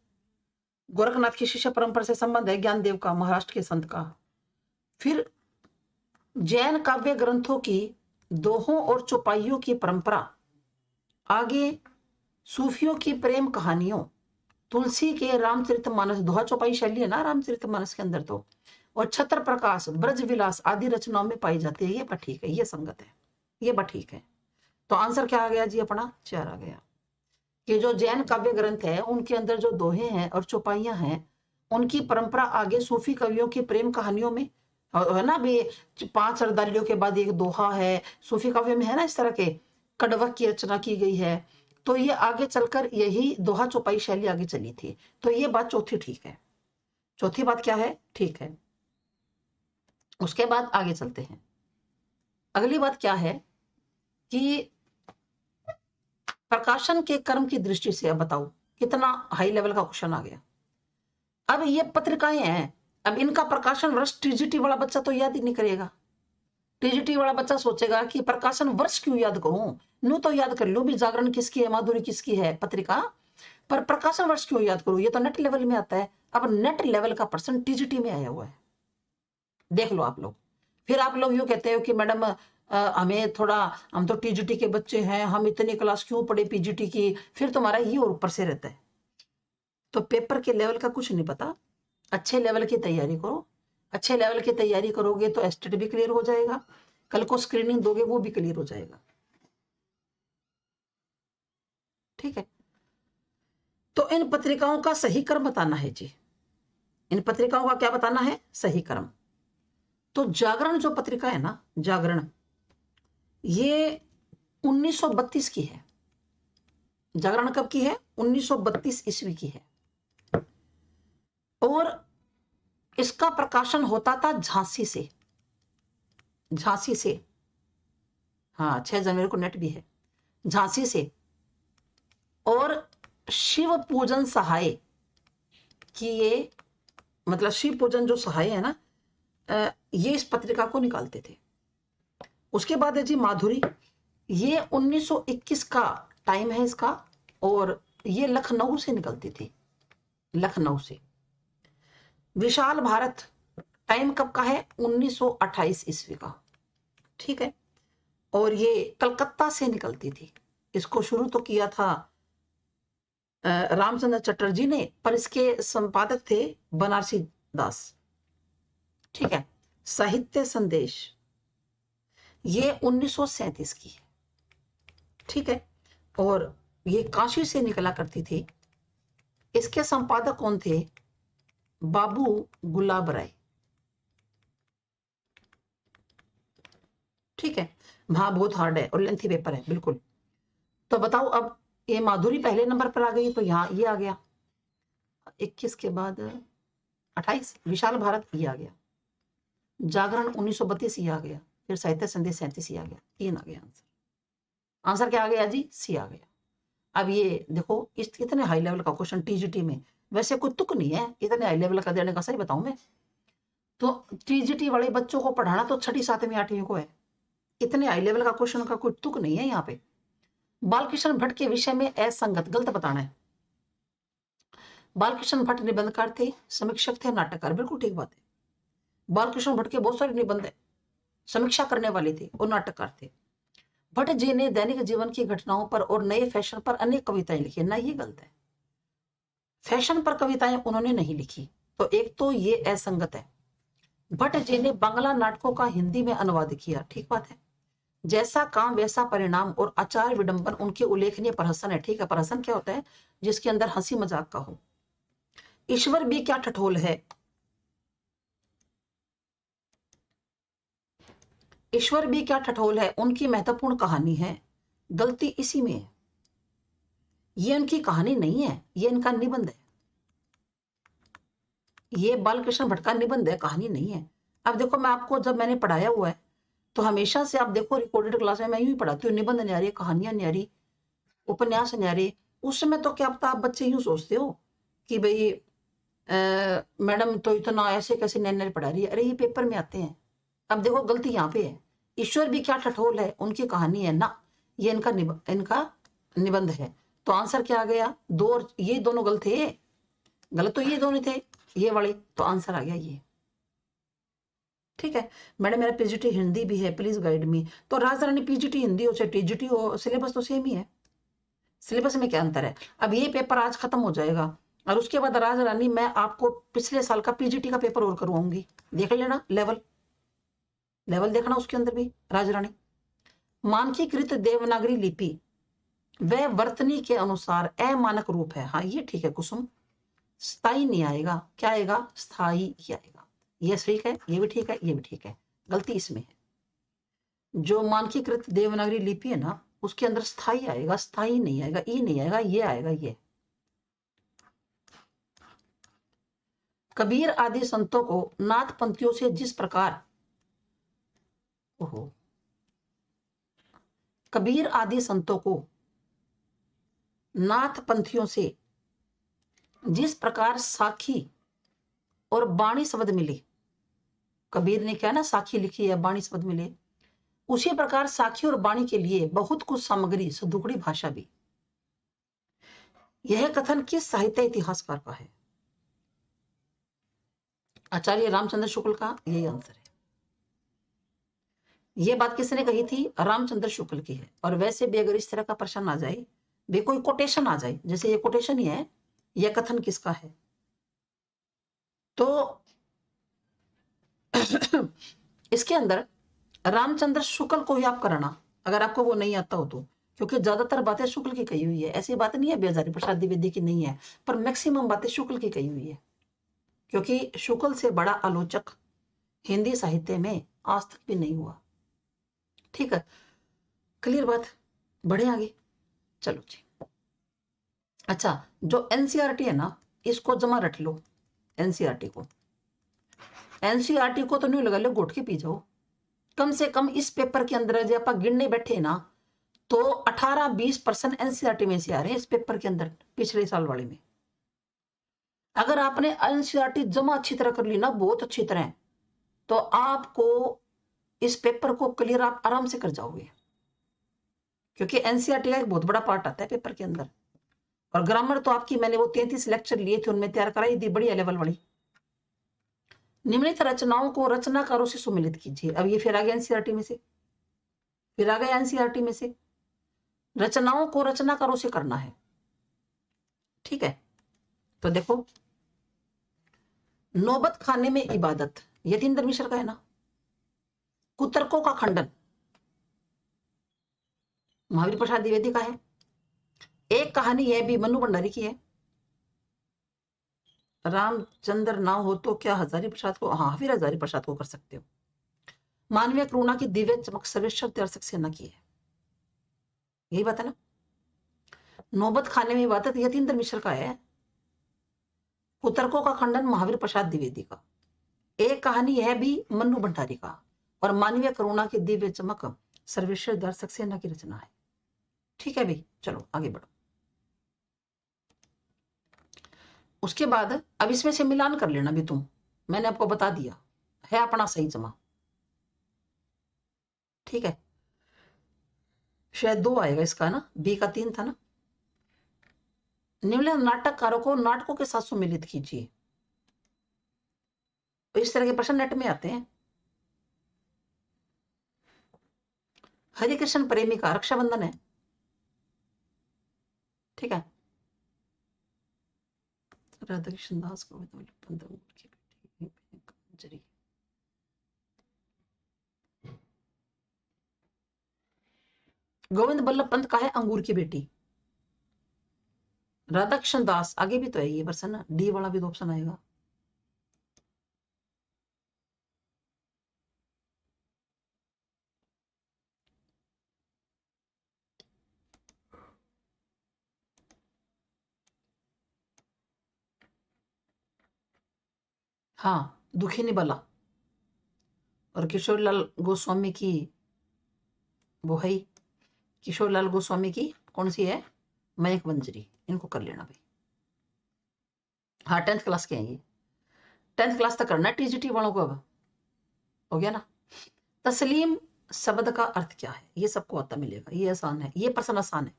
गोरखनाथ की शिष्य परंपरा से संबंध है ज्ञानदेव का, महाराष्ट्र के संत का। फिर जैन काव्य ग्रंथों की दोहों और चौपाइयों की परंपरा आगे सूफियों की प्रेम कहानियों, तुलसी के रामचरितमानस, दोहा चौपाई शैली है ना रामचरितमानस के अंदर तो, और छत्र प्रकाश, ब्रज विलास आदि रचनाओं में पाई जाती है। ये बात ठीक है, ये संगत है, ये बात ठीक है। तो आंसर क्या आ गया जी अपना? 4 आ गया कि जो जैन काव्य ग्रंथ है उनके अंदर जो दोहे हैं और चौपाइयां हैं उनकी परंपरा आगे सूफी कवियों की प्रेम कहानियों में, है ना भी 5 सरदारियों के बाद एक दोहा है सूफी काव्य में, है ना, इस तरह के कड़वक की रचना की गई है। तो ये आगे चलकर यही दोहा चौपाई शैली आगे चली थी। तो ये बात चौथी ठीक है, चौथी बात क्या है? ठीक है। उसके बाद आगे चलते हैं। अगली बात क्या है कि प्रकाशन के क्रम की दृष्टि से अब बताओ कितना हाई लेवल का क्वेश्चन आ गया। अब ये पत्रिकाएं हैं, अब इनका प्रकाशन वर्ष टीजीटी वाला बच्चा तो याद ही नहीं करेगा। टीजीटी वाला बच्चा सोचेगा कि प्रकाशन वर्ष क्यों याद करूं, न्यू तो याद कर लो भी जागरण किसकी है, माधुरी किसकी है पत्रिका, पर प्रकाशन वर्ष क्यों याद करूं, ये तो नेट लेवल में आता है। अब नेट लेवल का प्रश्न टीजीटी में आया हुआ है, देख लो आप लोग। फिर आप लोग यूं कहते हो कि मैडम हमें थोड़ा, हम तो टीजीटी के बच्चे हैं, हम इतनी क्लास क्यों पढ़े पीजीटी की, फिर तुम्हारा ये और ऊपर से रहता है। तो पेपर के लेवल का कुछ नहीं पता, अच्छे लेवल की तैयारी करो, अच्छे लेवल की तैयारी करोगे तो एस्टेट भी क्लियर हो जाएगा, कल को स्क्रीनिंग दोगे वो भी क्लियर हो जाएगा, ठीक है। तो इन पत्रिकाओं का सही क्रम बताना है जी, इन पत्रिकाओं का क्या बताना है? सही क्रम। तो जागरण जो पत्रिका है ना, जागरण, ये 1932 की है। जागरण कब की है? 1932 ईस्वी की है। और इसका प्रकाशन होता था झांसी से, झांसी से, हाँ 6 जनवरी को नेट भी है, झांसी से। और शिव पूजन सहाय की ये, मतलब शिव पूजन जो सहाय है ना, ये इस पत्रिका को निकालते थे। उसके बाद है जी माधुरी, ये 1921 का टाइम है इसका, और ये लखनऊ से निकलती थी, लखनऊ से। विशाल भारत टाइम कब का है? 1928 ईस्वी का, ठीक है। और ये कलकत्ता से निकलती थी, इसको शुरू तो किया था रामचंद्र चटर्जी ने, पर इसके संपादक थे बनारसी दास, ठीक है। साहित्य संदेश ये 1937 की है, ठीक है। और ये काशी से निकला करती थी। इसके संपादक कौन थे? बाबू गुलाब राय, ठीक है। हाँ बहुत हार्ड है और लेंथी पेपर है बिल्कुल। तो बताओ अब ये माधुरी पहले नंबर पर आ गई, तो यहाँ ये आ गया 21 के बाद 28, विशाल भारत ये आ गया, जागरण 1932 ये आ गया, फिर साहित्य संदेश 37 ये आ गया, 3 आ गया आंसर। आंसर क्या आ गया जी? सी आ गया। अब ये देखो इस कितने हाई लेवल का क्वेश्चन टीजीटी में, वैसे कोई तुक नहीं है इतने हाई लेवल का देने का, सही बताऊं मैं तो टीजीटी वाले बच्चों को पढ़ाना तो 6ठी 7वीं 8वीं को है, इतने हाई लेवल का क्वेश्चन का कोई तुक नहीं है यहाँ पे। बालकृष्ण भट्ट के विषय में असंगत, गलत बताना है। बालकृष्ण भट्ट निबंधकार थे, समीक्षक थे, नाटककार, बिल्कुल ठीक बात है। बालकृष्ण भट्ट के बहुत सारे निबंध है, समीक्षा करने वाले थे और नाटककार थे। भट्ट जी ने दैनिक जीवन की घटनाओं पर और नए फैशन पर अनेक कविताएं लिखी, ना ये गलत है, फैशन पर कविताएं उन्होंने नहीं लिखी, तो एक तो ये असंगत है। भट्ट जी ने बांग्ला नाटकों का हिंदी में अनुवाद किया, ठीक बात है। जैसा काम वैसा परिणाम और आचार विडंबन उनके उल्लेखनीय प्रहसन है, ठीक है। प्रहसन क्या होता है? जिसके अंदर हंसी मजाक का हो। ईश्वर भी क्या ठठोल है, ईश्वर भी क्या ठठोल है उनकी महत्वपूर्ण कहानी है, गलती इसी में है। ये उनकी कहानी नहीं है, ये इनका निबंध है, ये बालकृष्ण भट्ट का निबंध है, कहानी नहीं है। अब देखो, मैं आपको जब मैंने पढ़ाया हुआ है तो हमेशा से आप देखो रिकॉर्डेड क्लास में मैं यूं ही पढ़ाती हूँ, निबंध न्यारी, कहानियां न्यारी, उपन्यास न्यारे। उस समय तो क्या पता आप बच्चे यूं सोचते हो कि भाई मैडम तो इतना ऐसे कैसे नए नए पढ़ा रही है, अरे ये पेपर में आते हैं। अब देखो गलती यहाँ पे है, ईश्वर भी क्या ठठोल है उनकी कहानी है ना, ये इनका निबंध है। तो आंसर क्या आ गया? दो, और ये दोनों गलत थे, गलत तो ये दोनों थे, ये वाले, तो आंसर आ गया ये, ठीक है। मैडम मेरा पीजीटी हिंदी भी है, प्लीज गाइड मी। तो राजा रानी पीजीटी हिंदी हो चाहे टीजीटी हो, सिलेबस तो सेम ही है, सिलेबस में क्या अंतर है? अब ये पेपर आज खत्म हो जाएगा और उसके बाद राजा रानी मैं आपको पिछले साल का पीजीटी का पेपर और करवाऊंगी, देख लेना, लेवल लेवल देखना उसके अंदर भी। राजा रानी मानकीकृत देवनागरी लिपि वह वर्तनी के अनुसार अमानक रूप है, हाँ ये ठीक है कुसुम। स्थाई नहीं आएगा, क्या आएगा? स्थाई ही आएगा, ये ठीक है, ये भी ठीक है, ये भी ठीक है। गलती इसमें है, जो मानकीकृत देवनागरी लिपि है ना उसके अंदर स्थाई आएगा, स्थाई नहीं आएगा, ई नहीं आएगा, ये आएगा ये। कबीर आदि संतों को नाथ पंथियों से जिस प्रकार, ओहो, कबीर आदि संतों को नाथ पंथियों से जिस प्रकार साखी और बाणी शब्द मिले, कबीर ने क्या ना साखी लिखी है, बाणी शब्द मिले, उसी प्रकार साखी और बाणी के लिए बहुत कुछ सामग्री, सदुकड़ी भाषा भी। यह कथन किस साहित्य इतिहासकार का है? आचार्य रामचंद्र शुक्ल का, यही आंसर है। यह बात किसने कही थी? रामचंद्र शुक्ल की है। और वैसे भी अगर इस तरह का प्रश्न आ जाए, भी कोई कोटेशन आ जाए, जैसे ये कोटेशन ही है, यह कथन किसका है, तो इसके अंदर रामचंद्र शुक्ल को ही आप करना, अगर आपको वो नहीं आता हो तो, क्योंकि ज्यादातर बातें शुक्ल की कही हुई है, ऐसी बात नहीं है बेजारी प्रसाद द्विवेदी की नहीं है, पर मैक्सिमम बातें शुक्ल की कही हुई है, क्योंकि शुक्ल से बड़ा आलोचक हिंदी साहित्य में आज तक भी नहीं हुआ, ठीक है। क्लियर बात, बढ़े आगे, चलो जी। अच्छा, जो एनसीईआरटी है ना, इसको जमा रट लो, एनसीईआरटी को, एनसीईआरटी को तो नहीं लगा लो, घोट के पी जाओ। कम से कम इस पेपर के अंदर जब आप गिनने बैठे ना, तो 18-20% एनसीईआरटी में से आ रहे हैं इस पेपर के अंदर, पिछले साल वाले में। अगर आपने एनसीईआरटी जमा अच्छी तरह कर ली ना, बहुत अच्छी तरह, तो आपको इस पेपर को क्लियर आप आराम से कर जाओगे, क्योंकि एनसीईआरटी का एक बहुत बड़ा पार्ट आता है पेपर के अंदर। और ग्रामर तो आपकी मैंने वो 33 लेक्चर लिए थे, उनमें तैयार कराई थी, बढ़िया लेवल वाली। निम्नलिखित रचनाओं को रचनाकारों से सुमिलित कीजिए। अब ये फिर आ गया एनसीईआरटी में से, फिर आ गया एनसीईआरटी में से, रचनाओं को रचनाकारों से करना है, ठीक है। तो देखो, नौबत खाने में इबादत यतीन्द्र मिश्र का है ना, कुतर्कों का खंडन महावीर प्रसाद द्विवेदी का है, एक कहानी यह भी मनु भंडारी की है, रामचंद्र ना हो तो क्या हजारी प्रसाद को, हाँ फिर हजारी प्रसाद को कर सकते हो। मानवीय करुणा की दिव्य चमक सर्वेश्वर दर्शक सेना की है, यही बात है ना। नौबत खाने में इबादत यतीन्द्र मिश्र का है, कुतर्कों का खंडन महावीर प्रसाद द्विवेदी का, एक कहानी यह भी मनु भंडारी का, और मानवीय करुणा की दिव्य चमक सर्वेश्वर दर्शक सेना की रचना है, ठीक है भाई। चलो आगे बढ़ो। उसके बाद अब इसमें से मिलान कर लेना भी तुम, मैंने आपको बता दिया है अपना सही जमा, ठीक है। शायद 2 आएगा इसका ना, बी का 3 था ना, निम्नलिखित नाटककारों को नाटकों के साथ सुमिलित कीजिए। तो इस तरह के प्रश्न नेट में आते हैं। हरि कृष्ण प्रेमिका रक्षाबंधन है, ठीक है। राधा कृष्ण दास गोविंद पंत की बेटी मंजरी। गोविंद बल्लभ पंत का है अंगूर की बेटी। राधा कृष्ण दास आगे भी तो है ये वर्षन ना, डी वाला भी तो ऑप्शन आएगा। हाँ, दुखी निबला और किशोरलाल गोस्वामी की वो है, किशोरलाल गोस्वामी की कौन सी है, मयंक मंजरी। इनको कर लेना भाई। हाँ 10th क्लास के हैं ये, 10th क्लास तक करना है टीजीटी वालों को। अब हो गया ना। तस्लीम शब्द का अर्थ क्या है, ये सबको आता मिलेगा, ये आसान है, ये प्रश्न आसान है।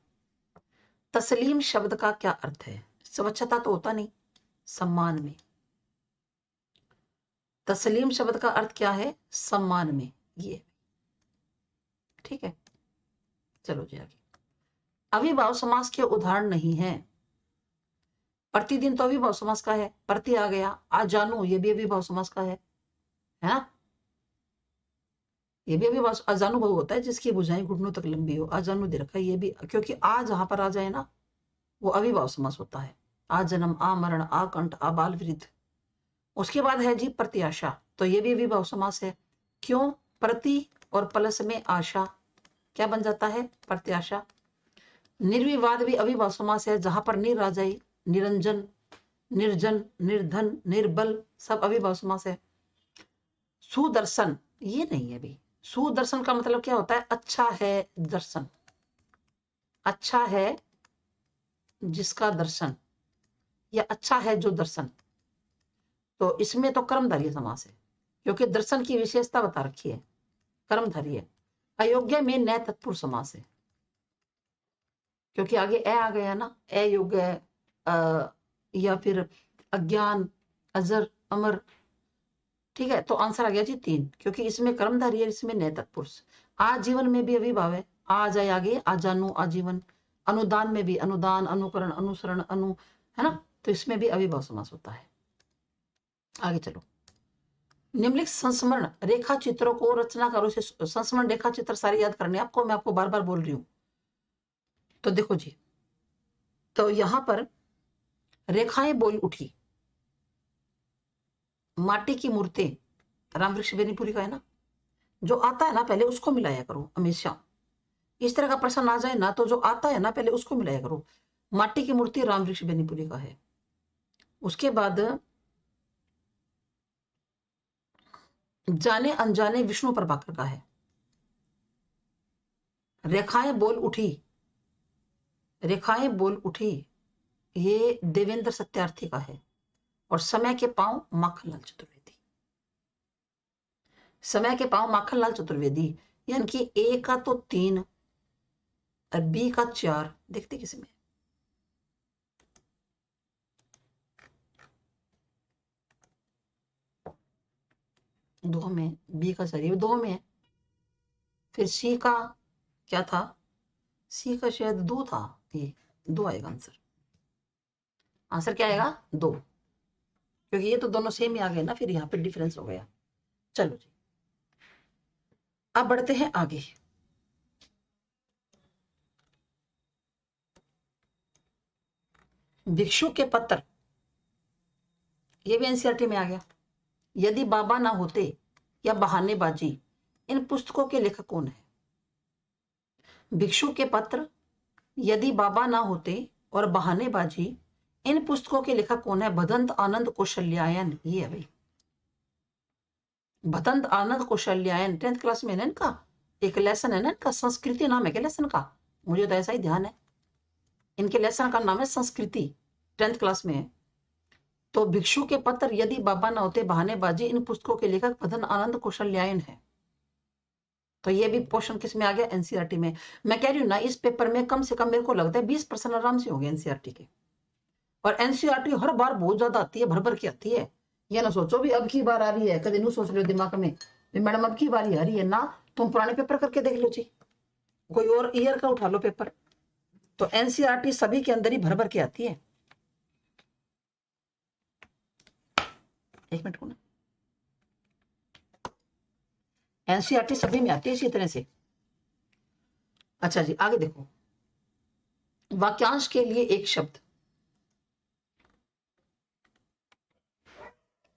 तस्लीम शब्द का क्या अर्थ है? स्वच्छता तो होता नहीं, सम्मान में। तस्लीम शब्द का अर्थ क्या है? सम्मान में, ये ठीक है। चलो जी आगे। अविभाव समास के उदाहरण नहीं है। प्रतिदिन तो अविभाव समास का है, प्रति आ गया, आज जानू ये भी अविभाव समास का है ना। ये भी अविभाव अजानुभव होता है जिसकी भुजाएं घुटनों तक लंबी हो, अजानु दे रखा है ये भी, क्योंकि आ जहां पर आ जाए ना वो अविभाव समास होता है। आ जन्म, आ मरण, आ कंठ, आ बाल वृद्ध। उसके बाद है जी प्रत्याशा, तो ये भी अविभाव समास है। क्यों? प्रति और प्लस में आशा क्या बन जाता है? प्रत्याशा। निर्विवाद भी अविभाव समास है, जहां पर निर आ जाए, निरंजन, निर्जन, निर्धन, निर्बल, सब अविभाव समास है। सुदर्शन ये नहीं है भाई। सुदर्शन का मतलब क्या होता है? अच्छा है दर्शन, अच्छा है जिसका दर्शन, या अच्छा है जो दर्शन। तो इसमें तो कर्मधारय समास है, क्योंकि दर्शन की विशेषता बता रखी है, कर्मधारय है। अयोग्य में नए तत्पुरुष समास है, क्योंकि आगे ए आ गया ना, अयोग्य या फिर अज्ञान, अजर, अमर, ठीक है। तो आंसर आ गया जी 3, क्योंकि इसमें कर्मधारय है, इसमें नए तत्पुरुष। आजीवन में भी अविभाव है, आ जाए आगे, आजानु, आजीवन। अनुदान में भी अनुदान, अनुकरण, अनुसरण, अनु, है ना। तो इसमें भी अविभाव समास होता है। आगे चलो। निम्नलिखित संस्मरण रेखा चित्रों को रचनाकारों से, संस्मरण रेखा चित्र सारे याद करने आपको, मैं आपको बार बार बोल रही हूं। तो देखो जी, तो यहां पर रेखाएं बोल उठी, माटी की मूर्तें, रामवृक्ष बेनीपुरी का है ना, जो आता है ना पहले उसको मिलाया करो हमेशा। इस तरह का प्रश्न आ जाए ना तो जो आता है ना पहले उसको मिलाया करो। माटी की मूर्ति रामवृक्ष बेनीपुरी का है। उसके बाद जाने अनजाने विष्णु प्रभाकर का है। रेखाएं बोल उठी, रेखाएं बोल उठी ये देवेंद्र सत्यार्थी का है। और समय के पांव माखनलाल चतुर्वेदी, समय के पांव माखनलाल चतुर्वेदी, यानी कि ए का तो 3 और बी का 4, देखते किसी में, दो में, बी का 4 ये 2 में है। फिर सी का क्या था? सी का शायद 2 था, ये 2 आएगा आंसर। आंसर क्या आएगा? 2, क्योंकि ये तो दोनों सेम ही आ गए ना, फिर यहाँ पे डिफरेंस हो गया। चलो जी अब बढ़ते हैं आगे। भिक्षु के पत्र, ये भी एनसीईआरटी में आ गया। यदि बाबा ना होते या बहानेबाजी, इन पुस्तकों के लेखक कौन है? भिक्षु के पत्र, यदि बाबा ना होते और बहानेबाजी, इन पुस्तकों के लेखक कौन है? भदंत आनंद कौशल्यायन, ये है भाई, भदंत आनंद कौशल्यायन। 10th क्लास में है ना इनका, एक लेसन है ना इनका, संस्कृति नाम है क्या लेसन का? मुझे तो ऐसा ही ध्यान है, इनके लेसन का नाम है संस्कृति, 10th क्लास में है। तो भिक्षु के पत्र, यदि बाबा ना होते, बहानेबाजी, इन पुस्तकों के लेखक भदंत आनंद कौशल्यायन है। तो ये भी पोर्शन किस में आ गया? एनसीईआरटी में। मैं कह रही हूँ ना इस पेपर में कम से कम मेरे को लगता है 20% आराम से होंगे एनसीईआरटी के। और एनसीईआरटी हर बार बहुत ज्यादा आती है, भर भर के आती है। ये ना सोचो भी अब की बार आ रही है, कभी नहीं सोच लो दिमाग में मैडम अब की बार ही आ रही है ना, तुम पुराने पेपर करके देख लो जी, कोई और ईयर का उठा लो पेपर। तो एनसीईआरटी सभी के अंदर ही भर भर के आती है। एक मिनट को ना, एनसीईआरटी सभी में आती है इसी तरह से। अच्छा जी आगे देखो, वाक्यांश के लिए एक शब्द,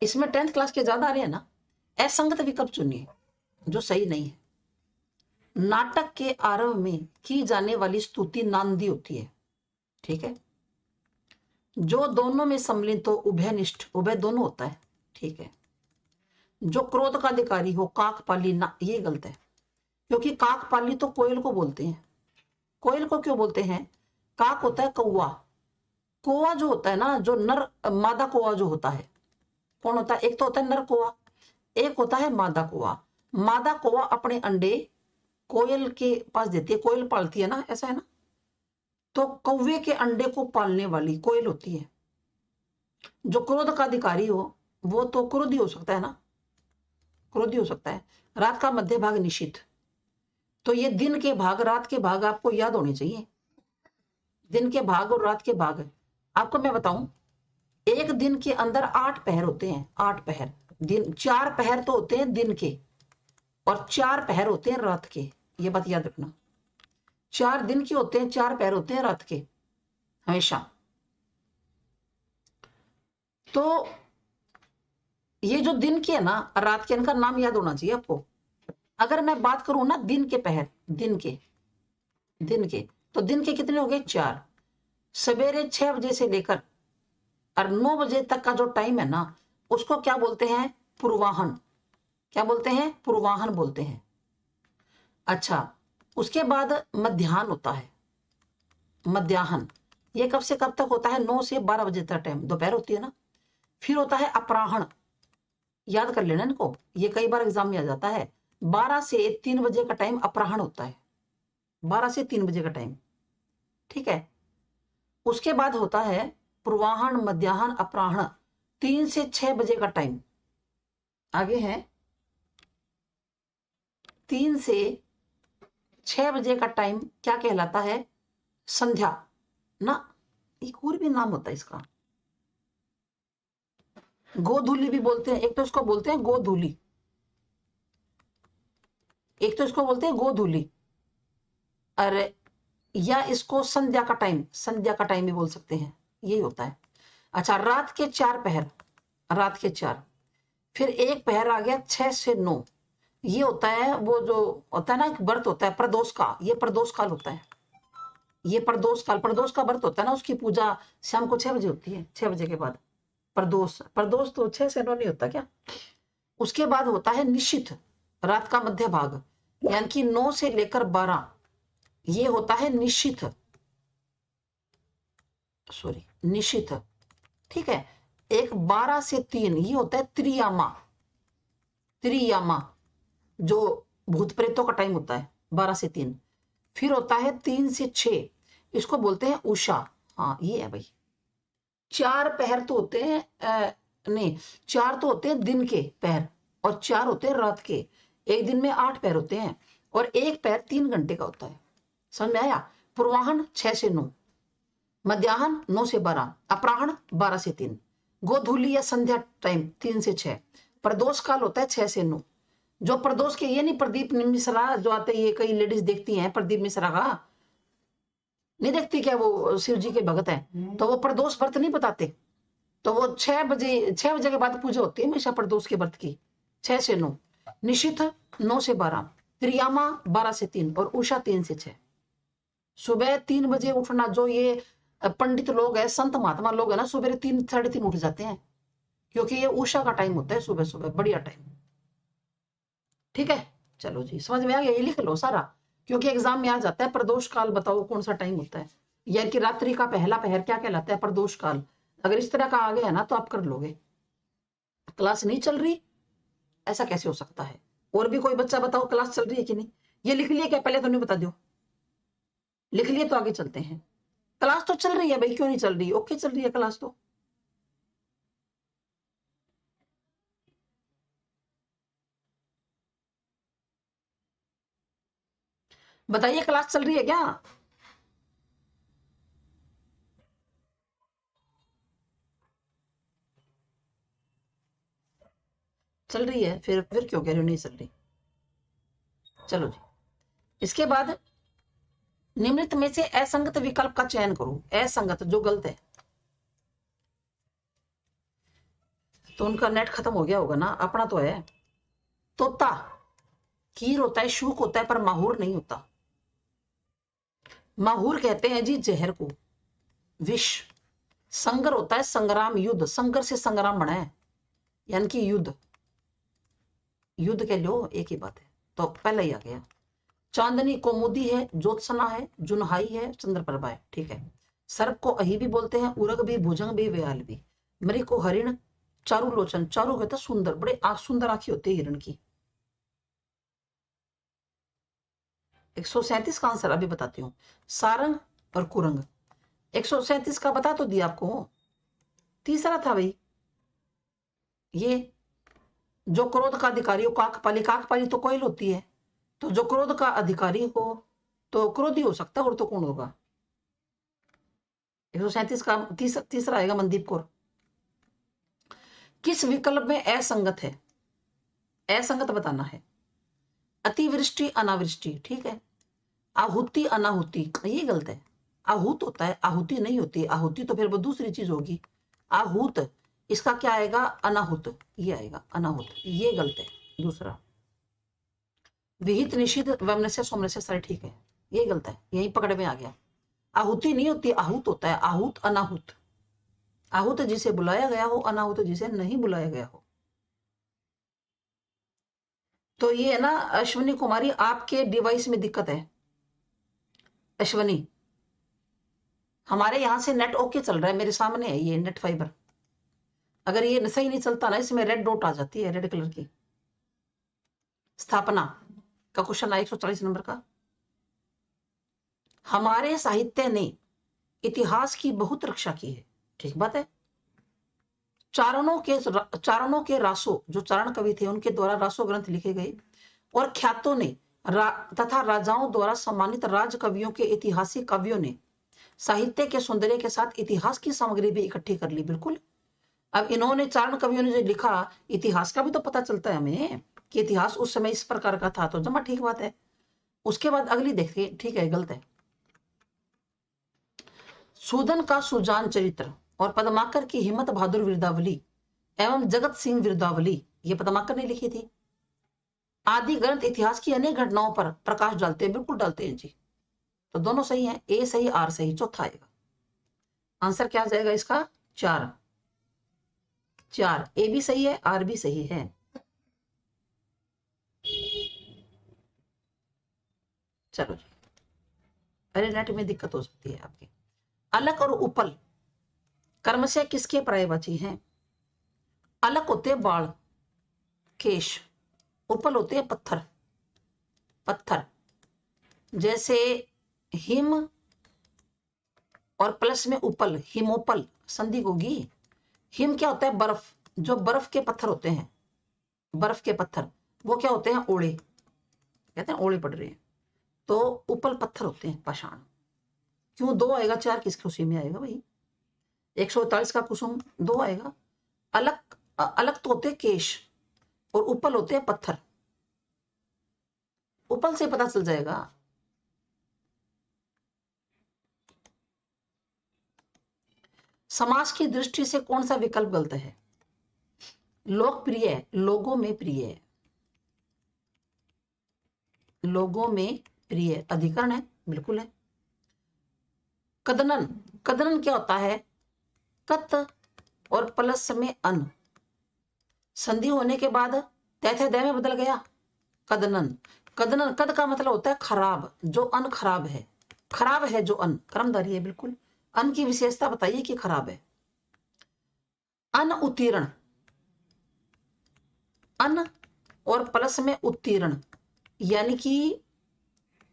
इसमें 10th क्लास के ज्यादा आ रहे हैं ना। असंगत विकल्प चुनिए जो सही नहीं है। नाटक के आरंभ में की जाने वाली स्तुति नांदी होती है, ठीक है। जो दोनों में सम्मिलित हो उभयनिष्ठ, उभय दोनों होता है, ठीक है। जो क्रोध का अधिकारी हो काकपाली ना, ये गलत है, क्योंकि काकपाली तो कोयल को बोलते हैं। कोयल को क्यों बोलते हैं? काक होता है कौवा, कौवा जो होता है ना, जो नर मादा कौवा जो होता है, कौन होता है? एक तो होता है नर कौवा, एक होता है मादा कौवा। मादा कौवा अपने अंडे कोयल के पास देती है, कोयल पालती है ना, ऐसा है ना। तो कौवे के अंडे को पालने वाली कोयल होती है। जो क्रोध का अधिकारी हो वो तो क्रोधी हो सकता है ना, क्रोधी हो सकता है। रात का मध्य भाग निशित, तो ये दिन के भाग रात के भाग आपको याद होने चाहिए। दिन के भाग और रात के भाग आपको मैं बताऊं, एक दिन के अंदर 8 पहर होते हैं, 8 पहर। दिन 4 पहर तो होते हैं दिन के और 4 पहर होते हैं रात के, ये बात याद रखना। 4 दिन के होते हैं, 4 पहर होते हैं रात के हमेशा। तो ये जो दिन के है ना रात के, इनका नाम याद होना चाहिए आपको। अगर मैं बात करूं ना दिन के पहर, दिन के तो दिन के कितने हो गए? 4। सवेरे 6 बजे से लेकर और 9 बजे तक का जो टाइम है ना, उसको क्या बोलते हैं? पूर्वाहन। क्या बोलते हैं? पूर्वाहन बोलते हैं। अच्छा, उसके बाद मध्याह्न होता है, मध्याह्न। ये कब से कब तक होता है? 9 से 12 बजे तक टाइम, दोपहर होती है ना। फिर होता है अपराह्न, याद कर लेना इनको, ये कई बार एग्जाम में आ जाता है। 12 से 3 बजे का टाइम अपराह्न होता है, 12 से 3 बजे का टाइम, ठीक है। उसके बाद होता है पूर्वाहन, मध्याह्न, अपराह्न, 3 से 6 बजे का टाइम। आगे है 3 से 6 बजे का टाइम क्या कहलाता है? संध्या ना। एक और भी नाम होता है इसका, गोधूली भी बोलते हैं। एक तो इसको बोलते हैं गोधूली, एक तो इसको बोलते हैं गोधूली, अरे या इसको संध्या का टाइम, संध्या का टाइम भी बोल सकते हैं, यही होता है। अच्छा, रात के 4 पहर, रात के 4। फिर एक पहर आ गया 6 से 9, ये होता है वो जो होता है ना, एक व्रत होता है प्रदोष का, ये प्रदोष काल होता है। ये प्रदोष काल, प्रदोष का व्रत होता है ना, उसकी पूजा शाम को 6 बजे होती है, 6 बजे के बाद प्रदोष। प्रदोष तो 6 से 9 नहीं होता क्या? उसके बाद होता है निशिथ, रात का मध्य भाग, यानी कि 9 से लेकर 12, ये होता है निशिथ, सॉरी निशिथ, ठीक है। एक 12 से 3 ये होता है त्रियामा, त्रियामा जो भूत प्रेतों का टाइम होता है, 12 से 3। फिर होता है 3 से 6, इसको बोलते हैं उषा। हाँ ये है भाई, 4 पहर तो होते हैं नहीं, 4 तो होते हैं दिन के पहर और 4 होते हैं रात के। एक दिन में 8 पहर होते हैं और एक पहर 3 घंटे का होता है, समझ में आया? पूर्वाहन 6 से 9, मध्याह्न 9 से 12, अपराह्न 12 से 3, गोधूली या संध्या टाइम 3 से 6, प्रदोष काल होता है 6 से 9। जो प्रदोष के, ये नहीं प्रदीप मिश्रा जो आते हैं, ये कई लेडीज देखती हैं प्रदीप मिश्रा का, नहीं देखती क्या? वो शिव जी के भगत है, तो वो प्रदोष व्रत नहीं बताते, तो वो 6 बजे के बाद पूजा होती है हमेशा प्रदोष के व्रत की, 6 से 9, निशिथ 9 से 12, त्रियामा 12 से 3 और उषा 3 से 6। सुबह 3 बजे उठना, जो ये पंडित लोग है, संत महात्मा लोग है ना, सुबह 3 साढ़े 3 उठ जाते हैं, क्योंकि ये उषा का टाइम होता है, सुबह सुबह बढ़िया टाइम, ठीक है। चलो जी समझ में आ गया, ये लिख लो सारा, क्योंकि एग्जाम में आ जाता है प्रदोष काल बताओ कौन सा टाइम होता है, यानी कि रात्रि का पहला पहर क्या कहलाता है? प्रदोष काल। अगर इस तरह का आ गया ना तो आप कर लोगे। क्लास नहीं चल रही, ऐसा कैसे हो सकता है? और भी कोई बच्चा बताओ क्लास चल रही है कि नहीं? ये लिख लिया क्या? पहले तो नहीं बता दो, लिख लिए तो आगे चलते हैं। क्लास तो चल रही है भाई, क्यों नहीं चल रही? ओके चल रही है क्लास तो। बताइए क्लास चल रही है क्या? चल रही है, फिर क्यों कह रहे हो नहीं चल रही? चलो जी, इसके बाद निम्नलिखित में से असंगत विकल्प का चयन करो। असंगत जो गलत है, तो उनका नेट खत्म हो गया होगा ना, अपना तो है। तोता कीर होता है, शूक होता है, पर माहूर नहीं होता। माहूर कहते हैं जी जहर को, विष। संगर होता है संग्राम, युद्ध, संगर से संग्राम बना है, यानी कि युद्ध। युद्ध कह लो, एक ही बात है, तो पहले ही आ गया। चांदनी कौमुदी है, ज्योत्सना है, जुनहाई है, चंद्रप्रभा है, ठीक है। सर्प को अही भी बोलते हैं, उरग भी, भुजंग भी, व्याल भी। मृग को हरिण, चारु लोचन, चारु कहते हैं सुंदर, बड़े सुंदर आंखें होती है हिरण की। 137 का आंसर अभी बताती हूँ। सारंग और कुरंग। 137 का बता तो दिया आपको, तीसरा था भाई ये, जो क्रोध का अधिकारी हो, काकपाली। काकपाली तो कोयल होती है, तो जो क्रोध का अधिकारी हो तो क्रोधी हो सकता है, और तो कौन होगा? 137 का तीसरा आएगा मनदीप कौर। किस विकल्प में असंगत है? असंगत बताना है। अतिवृष्टि अनावृष्टि, ठीक है। आहुति अनाहुति, ये गलत है। आहूत होता है, आहुति नहीं होती। आहुति तो फिर वो दूसरी चीज होगी। आहूत, इसका क्या आएगा? अनाहुत, ये आएगा अनाहुत, ये गलत है। दूसरा विहित निषिद्ध वमनस्य सोमनस्य, सारे ठीक है, ये गलत है, यही पकड़ में आ गया। आहुति नहीं होती, आहूत होता है। आहूत अनाहुत, आहूत जिसे बुलाया गया हो, अनाहुत जिसे नहीं बुलाया गया हो। तो ये है ना अश्विनी कुमारी, आपके डिवाइस में दिक्कत है। अश्विनी, हमारे यहां से नेट ओके चल रहा है, मेरे सामने है ये नेट फाइबर। अगर ये सही नहीं चलता ना, इसमें रेड डॉट आ जाती है, रेड कलर की। स्थापना का क्वेश्चन आया 140 नंबर का। हमारे साहित्य ने इतिहास की बहुत रक्षा की है, ठीक बात है। चारणों के रासो, जो चारण कवि थे उनके द्वारा रासो ग्रंथ लिखे गए, और ख्यातों ने तथा राजाओं द्वारा सम्मानित राज कवियों के ऐतिहासिक काव्यों ने साहित्य के सौंदर्य के साथ इतिहास की सामग्री भी इकट्ठी कर ली। बिल्कुल। अब इन्होंने, चारण कवियों ने जो लिखा, इतिहास का भी तो पता चलता है हमें कि इतिहास उस समय इस प्रकार का था, तो जमा ठीक बात है। उसके बाद अगली देखिए, ठीक है गलत है। सूदन का सुजान चरित्र और पद्माकर की हिम्मत बहादुर वीरदावली एवं जगत सिंह वीरदावली, ये पद्माकर ने लिखी थी। आदि ग्रंथ इतिहास की अनेक घटनाओं पर प्रकाश डालते हैं, बिल्कुल डालते हैं जी। तो दोनों सही हैं, ए सही, आर सही, चौथा आएगा आंसर। क्या आ जाएगा इसका? 4। 4, ए भी सही है, आर भी सही है। चलो जी, अरे नेट में दिक्कत हो सकती है आपकी। अलक और उपल कर्म से किसके पर्यायवाची हैं? अलक होते हैं बाल, केश। उपल होते हैं पत्थर, पत्थर। जैसे हिम और प्लस में उपल, हिमोपल, संधि होगी। हिम क्या होता है? बर्फ, जो बर्फ के पत्थर होते हैं, बर्फ के पत्थर, वो क्या होते हैं? ओले, कहते हैं ओले पड़ रहे हैं। तो उपल पत्थर होते हैं, पाषाण। क्यों 2 आएगा? 4 किस खुशी में आएगा भाई? 148 का कुसुम 2 आएगा। अलग अलग तो होते केश, और उपल होते हैं पत्थर। उपल से पता चल जाएगा। समाज की दृष्टि से कौन सा विकल्प गलत है? लोकप्रिय, लोगों में प्रिय, लोगों में प्रिय, अधिकरण है, बिल्कुल है। कदनन, कदनन क्या होता है? कत और प्लस में अन, संधि होने के बाद तैथे दय में बदल गया, कदनन। कदनन, कद का मतलब होता है खराब, जो अन खराब है, खराब है जो अन, कर्मधारी है, बिल्कुल। अन की विशेषता बताइए कि खराब है। अन उत्तीर्ण, अन और प्लस में उत्तीर्ण, यानी कि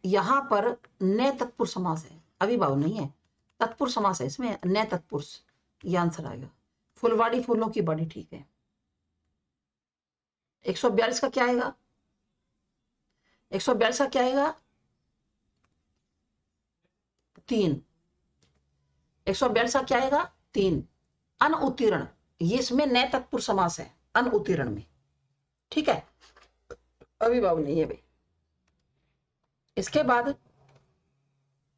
यहां पर न तत्पुरुष समास है, अविभाव नहीं है। तत्पुरुष समास है इसमें, न तत्पुरुष, ये आंसर आएगा। फुलवाड़ी फूलों की बाड़ी, ठीक है। 142 का क्या आएगा? 142 का क्या आएगा? 3। 142 का क्या आएगा? 3। अनुत्तीर्ण, ये इसमें न तत्पुरुष समास है, अनुत्तीर्ण में, ठीक है। अभिभाव नहीं है भाई। इसके बाद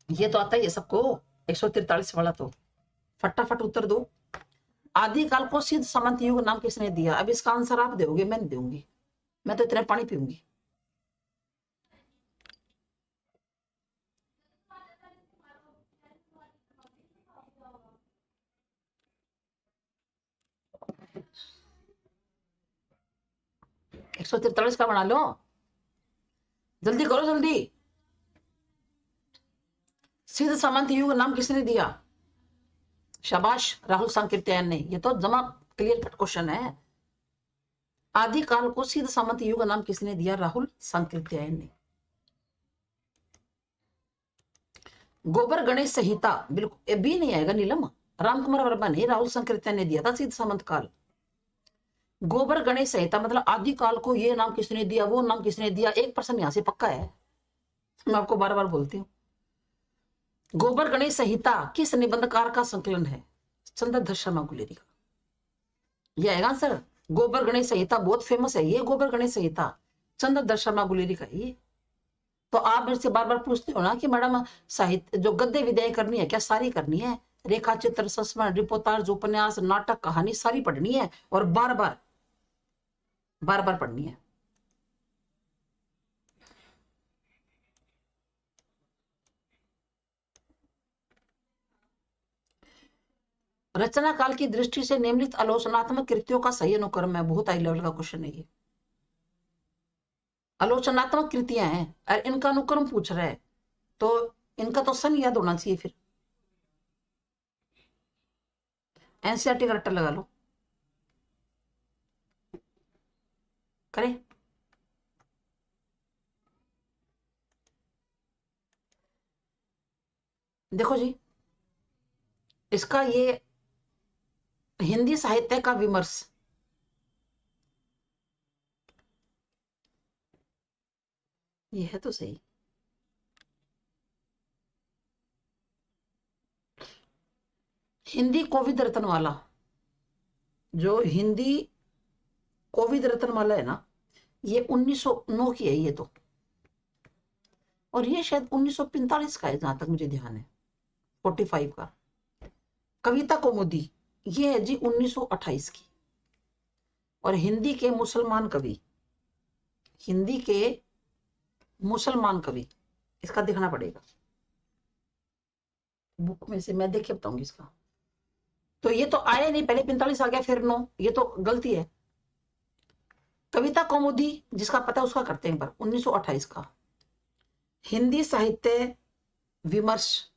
ये तो आता ही है सबको, 143 वाला, तो फटाफट उत्तर दो। आदिकाल को सिद्ध समंत युग नाम किसने दिया? अब इसका आंसर आप दोगे, मैं नहीं दूंगी, मैं तो इतना पानी पीऊंगी। एक 143 का बना लो, जल्दी करो जल्दी। सिद्ध समंत युग नाम किसने दिया? शाबाश राहुल सांकृत्यायन ने, ये तो जमा क्लियर कट क्वेश्चन है। आदिकाल को सिद्ध समंत युग नाम किसने दिया? राहुल सांकृत्यायन ने। गोबर गणेश संहिता, बिल्कुल भी नहीं आएगा नीलम, रामकुमार वर्मा ने, राहुल सांकृत्यायन ने दिया था सिद्ध समंत काल। गोबर गणेश संहिता मतलब आदिकाल को ये नाम किसने दिया, वो नाम किसने दिया, 1% यहां से पक्का है, मैं आपको बार बार बोलती हूँ। गोबर गणेश संहिता किस निबंधकार का संकलन है? चंद्रधर शर्मा गुलेरी का, ये आएगा आंसर। गोबर गणेश संहिता बहुत फेमस है, ये गोबर गणेश संहिता चंद्रधर शर्मा गुलेरी का। ये तो आप मेरे से बार बार पूछते हो ना कि मैडम साहित्य जो गद्य विद्याएं करनी है क्या? सारी करनी है, रेखा चित्र, संस्मरण, रिपोर्टाज, उपन्यास, नाटक, कहानी सारी पढ़नी है, और बार बार पढ़नी है। रचना काल की दृष्टि से निम्नलिखित आलोचनात्मक कृतियों का सही अनुक्रम है। बहुत हाई लेवल का क्वेश्चन है ये। आलोचनात्मक कृतियां हैं और इनका अनुक्रम पूछ रहा है, तो इनका तो सन याद होना चाहिए। फिर एनसीईआरटी का रट्टा लगा लो, करें। देखो जी, इसका ये हिंदी साहित्य का विमर्श, ये है तो सही। हिंदी कोविद रत्नमाला, जो हिंदी कोविद रत्नमाला है ना, ये 1909 की है ये तो, और ये शायद 1945 का है जहां तक मुझे ध्यान है, 45 का। कविता कौमुदी ये है जी 1928 की। और हिंदी के मुसलमान कवि, हिंदी के मुसलमान कवि, इसका देखना पड़ेगा बुक में से, मैं देख के बताऊंगी इसका। तो ये तो आया नहीं, पहले 45 आ गया फिर 9, ये तो गलती है। कविता कौमुदी जिसका पता है उसका करते हैं एक बार, 1928 का। हिंदी साहित्य विमर्श,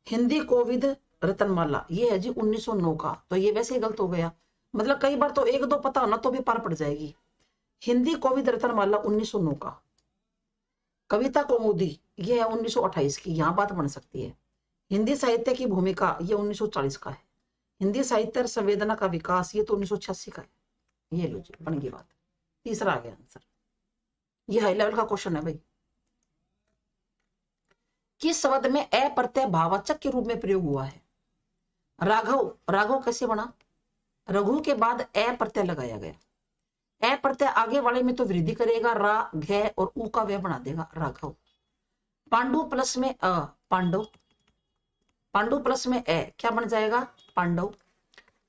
हिंदी कोविद रत्नमाला, ये है जी 1909 का। तो ये वैसे ही गलत हो गया, मतलब कई बार तो 1-2 पता होना तो भी पार पड़ जाएगी। हिंदी कोविद रत्नमाला 1909 का। कविता कौमुदी ये है 1928 की, यहां बात बन सकती है। हिंदी साहित्य की भूमिका ये 1940 का है। हिंदी साहित्य संवेदना का विकास ये तो 1986 का है। ये लो जी, बन गई बात। तीसरा आ गया आंसर। ये हाई लेवल का क्वेश्चन है भाई। किस शब्द में ए प्रत्यय भाववाचक के रूप में प्रयोग हुआ है? राघव, राघव कैसे बना? रघु के बाद ए प्रत्यय लगाया गया। ए प्रत्यय आगे वाले में तो वृद्धि करेगा, रा, घ और ऊ का व बना देगा, राघव। पांडु प्लस में अ, पांडव। पांडु प्लस में ए क्या बन जाएगा? पांडव।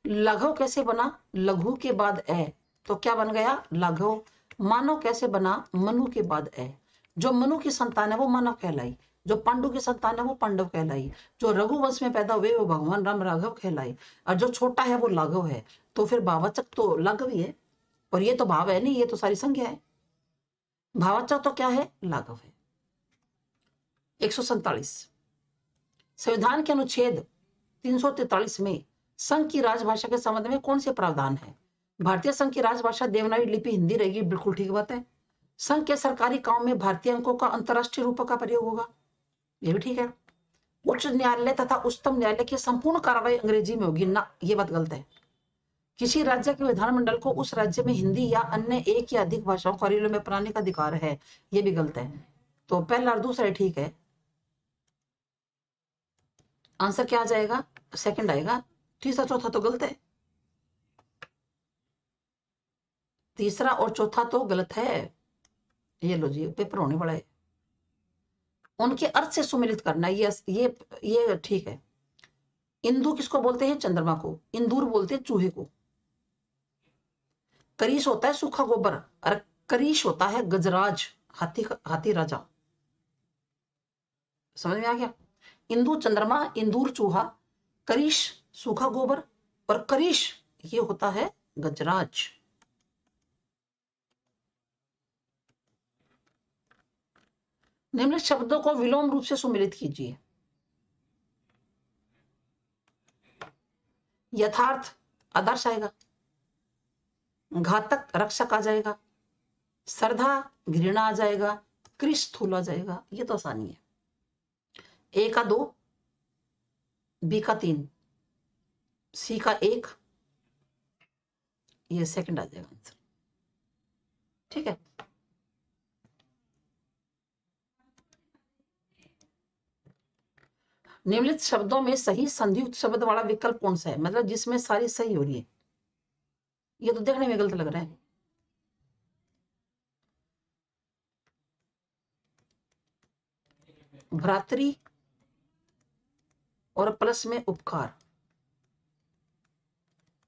लघु कैसे बना? लघु के बाद ए तो क्या बन गया? लाघव। मानव कैसे बना? मनु के बाद ए। जो मनु की संतान है वो मानव कहलाई, जो पांडु की संतान है वो पांडव कहलाई, जो रघुवंश में पैदा हुए वो भगवान राम राघव कहलाई, और जो छोटा है वो लाघव है। तो फिर भाववाचक तो लाघव ही है, और ये तो भाव है नहीं, ये तो सारी संज्ञा है। भाववाचक तो क्या है? लाघव है। 147 संविधान के अनुच्छेद 343 में संघ की राजभाषा के संबंध में कौन से प्रावधान है? भारतीय संघ की राजभाषा देवनागरी लिपि हिंदी रहेगी, बिल्कुल ठीक बात है। संघ के सरकारी काम में भारतीय अंकों का अंतरराष्ट्रीय रूपों का प्रयोग होगा, ये भी ठीक है। उच्च न्यायालय तथा उच्चतम न्यायालय की संपूर्ण कार्रवाई अंग्रेजी में होगी ना, ये बात गलत है। किसी राज्य के विधानमंडल को उस राज्य में हिंदी या अन्य एक या अधिक भाषाओं कार्यालयों में अपनाने का अधिकार है, ये भी गलत है। तो पहला और दूसरा ठीक है। आंसर क्या आ जाएगा? सेकंड आएगा। तीसरा चौथा तो गलत है। तीसरा और चौथा तो गलत है। ये लो जी, पेपर होने वाला है। उनके अर्थ से सुमेलित करना, ये ठीक है। इंदु किसको बोलते हैं? चंद्रमा को। इंदूर बोलते हैं चूहे को। करीश होता है सूखा गोबर, और करीश होता है गजराज, हाथी राजा। समझ में आ गया? इंदु चंद्रमा, इंदूर चूहा, करीश सूखा गोबर, और करीश ये होता है गजराज। निम्नलिखित शब्दों को विलोम रूप से सुमेलित कीजिए। यथार्थ आदर्श आएगा, घातक रक्षक आ जाएगा, श्रद्धा घृणा आ जाएगा, कृष स्थूल आ जाएगा। ये तो आसानी है। ए का 2, बी का 3, सी का 1, ये सेकंड आ जाएगा आंसर। ठीक है। निम्नलिखित शब्दों में सही संधियुक्त शब्द वाला विकल्प कौन सा है? मतलब जिसमें सारी सही हो रही है। ये तो देखने में गलत लग रहा है। भ्रातृ और प्लस में उपकार,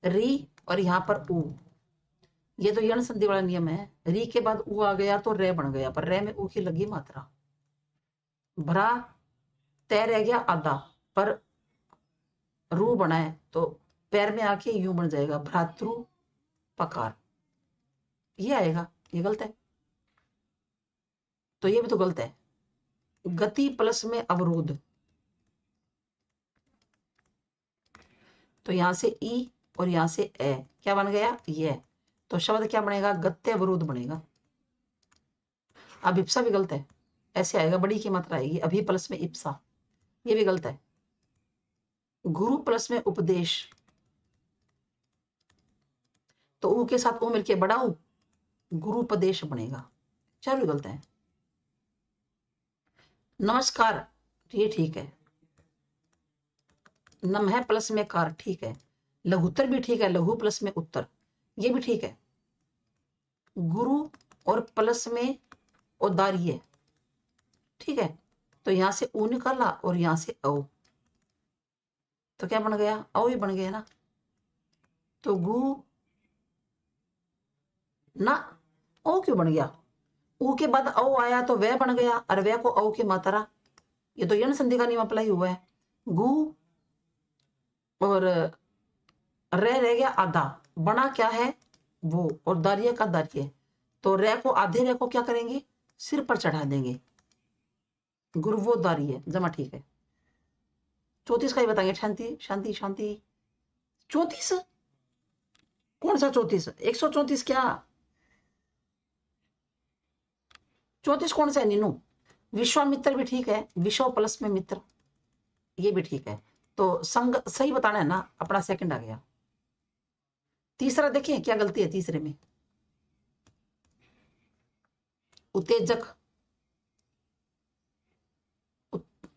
री और यहां पर ऊ, ये तो यण संधि वाला नियम है। री के बाद ऊ आ गया तो रे बन गया, पर रे में ऊ की लगी मात्रा। भ्रा तय रह गया आधा, पर रू बना है तो पैर में आके यूं बन जाएगा, भ्रातृ पकार। ये आएगा, ये गलत है। तो ये भी तो गलत है। गति प्लस में अवरोध, तो यहां से ई और यहां से ए क्या बन गया? ये। तो शब्द क्या बनेगा? गत्य अवरोध बनेगा। अब इप्सा भी गलत है, ऐसे आएगा, बड़ी की मात्रा आएगी, अभी प्लस में इप्सा, ये भी गलत है। गुरु प्लस में उपदेश, तो ऊ के साथ ऊ मिलके बड़ा ऊ, गुरुपदेश बनेगा। चार भी गलत है। नमस्कार, ये ठीक है। नम है प्लस में कार, ठीक है। लघुत्तर भी ठीक है, लघु प्लस में उत्तर, ये भी ठीक है। गुरु और प्लस में औदार्य, ठीक है। तो यहां से ऊ निकाला और यहां से औ, तो क्या बन गया? औ ही बन गया ना। तो गु ना, ओ क्यों बन गया? ऊ के बाद औ आया तो वह बन गया, और वह को औ की मात्रा, ये तो यण संधि का नियम अप्लाई हुआ है। गु और रह गया आधा, बना क्या है? वो, और दार्य का दार्य, तो रे को, आधे रे को क्या करेंगे? सिर पर चढ़ा देंगे, गुरुवो दार्य जमा, ठीक है। 34 का ही बताएंगे। शांति शांति शांति। 34 कौन सा 34? 134 क्या? 34 कौन सा है नीनू? विश्वामित्र भी ठीक है, विश्व प्लस में मित्र, ये भी ठीक है। तो संग सही बताना है ना, अपना सेकंड आ गया। तीसरा देखिए क्या गलती है तीसरे में। उत्तेजक,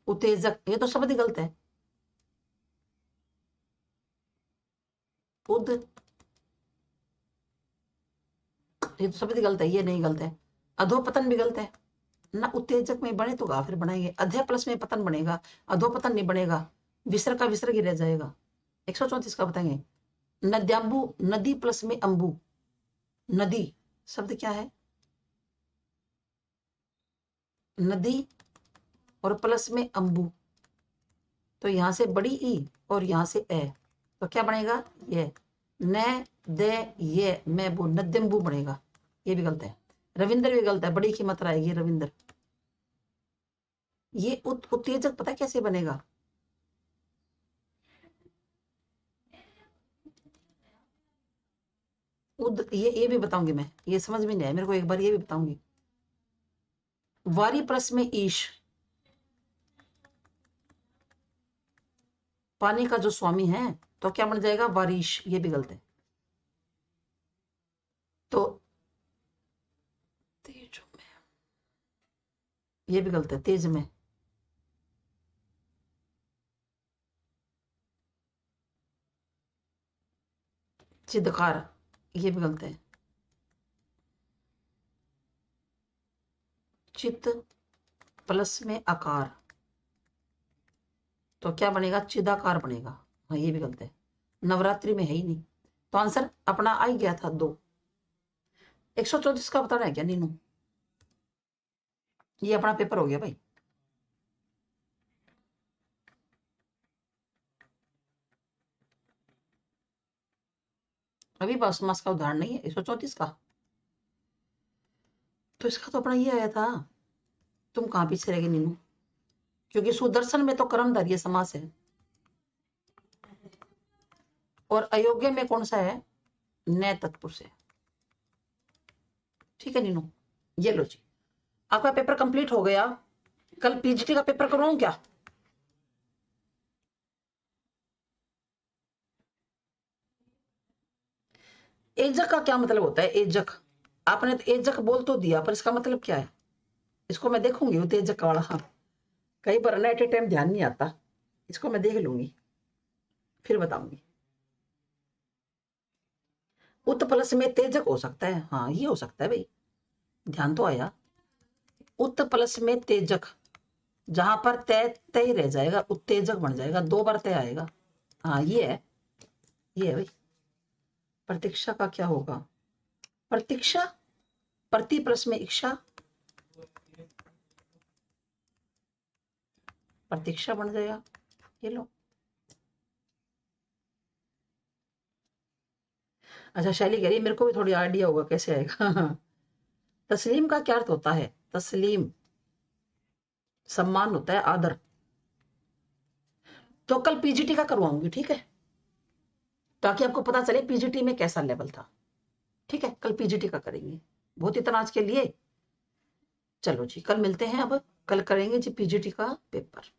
उत्तेजक, ये तो शब्द ही गलत है। उद, ये तो शब्द ही गलत है, ये नहीं गलत है। अधोपतन भी गलत है ना, उत्तेजक में बने तो गा फिर बनाएंगे, अध्याय प्लस में पतन बनेगा, अधोपतन नहीं बनेगा, विसर्ग का विसर्ग ही रह जाएगा। 134 का बताएंगे। नद्यांबु, नदी प्लस में अंबु, नदी शब्द क्या है? नदी और प्लस में अंबु, तो यहां से बड़ी ई और यहां से ए, तो क्या बनेगा? ये न दे ये मैं बू, नद्यम्बू बनेगा, ये भी गलत है। रविंद्र भी गलत है, बड़ी की मात्रा आएगी रविंद्र। ये उत्तेजक पता कैसे बनेगा? ये भी बताऊंगी मैं, ये समझ में नहीं आया मेरे को, एक बार ये भी बताऊंगी। वारी प्लस में ईश, पानी का जो स्वामी है, तो क्या बन जाएगा? बारिश। ये भी गलत है। तो तेज में, ये भी गलत है। तेज में, चिदकार, ये भी गलत है। चित प्लस में आकार, तो क्या बनेगा? चिदाकार बनेगा। हाँ, ये भी गलत है। नवरात्रि में है ही नहीं। तो आंसर अपना आ ही गया था 2। 134 का बताना है क्या नीनू? ये अपना पेपर हो गया भाई। अभी बस मास का उदाहरण नहीं है 134 का, तो इसका तो अपना ये आया था। तुम कहाँ पीछे रह गए नीनू? क्योंकि सुदर्शन में तो कर्मधारय समास है, और अयोग्य में कौन सा है? नए तत्पुरुष है। ठीक है नीनू, ये लो जी, आपका पेपर कंप्लीट हो गया। कल पीजीटी का पेपर करवाऊं क्या? एजक का क्या मतलब होता है? एजक, आपने तो एजक बोल तो दिया, पर इसका मतलब क्या है? इसको मैं देखूंगी, वो तेजक वाला। हाँ, कई बार ना एट ए टाइम ध्यान नहीं आता, इसको मैं देख लूंगी, फिर बताऊंगी। उत प्लस में तेजक हो सकता है, हाँ ये हो सकता है भाई, ध्यान तो आया। उत प्लस में तेजक, जहां पर तय तय रह जाएगा उत्तेजक बन जाएगा, 2 बार तय आएगा। हाँ ये है, ये है भाई। प्रतीक्षा का क्या होगा? प्रतीक्षा, प्रति प्लस में इच्छा, प्रतीक्षा बन जाएगा। ये लो। अच्छा, शैली कह रही है मेरे को भी थोड़ी आइडिया होगा कैसे आएगा। तस्लीम का क्या अर्थ होता है? तस्लीम सम्मान होता है, आदर। तो कल पीजीटी का करवाऊंगी, ठीक है, ताकि आपको पता चले पीजीटी में कैसा लेवल था। ठीक है, कल पीजीटी का करेंगे। बहुत इतना आज के लिए, चलो जी कल मिलते हैं। अब कल करेंगे जी पीजीटी का पेपर।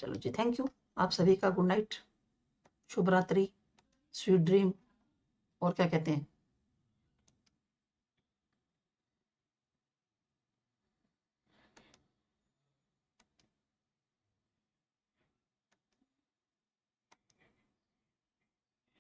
चलो जी, थैंक यू आप सभी का। गुड नाइट, शुभ रात्रि, स्वीट ड्रीम, और क्या कहते हैं।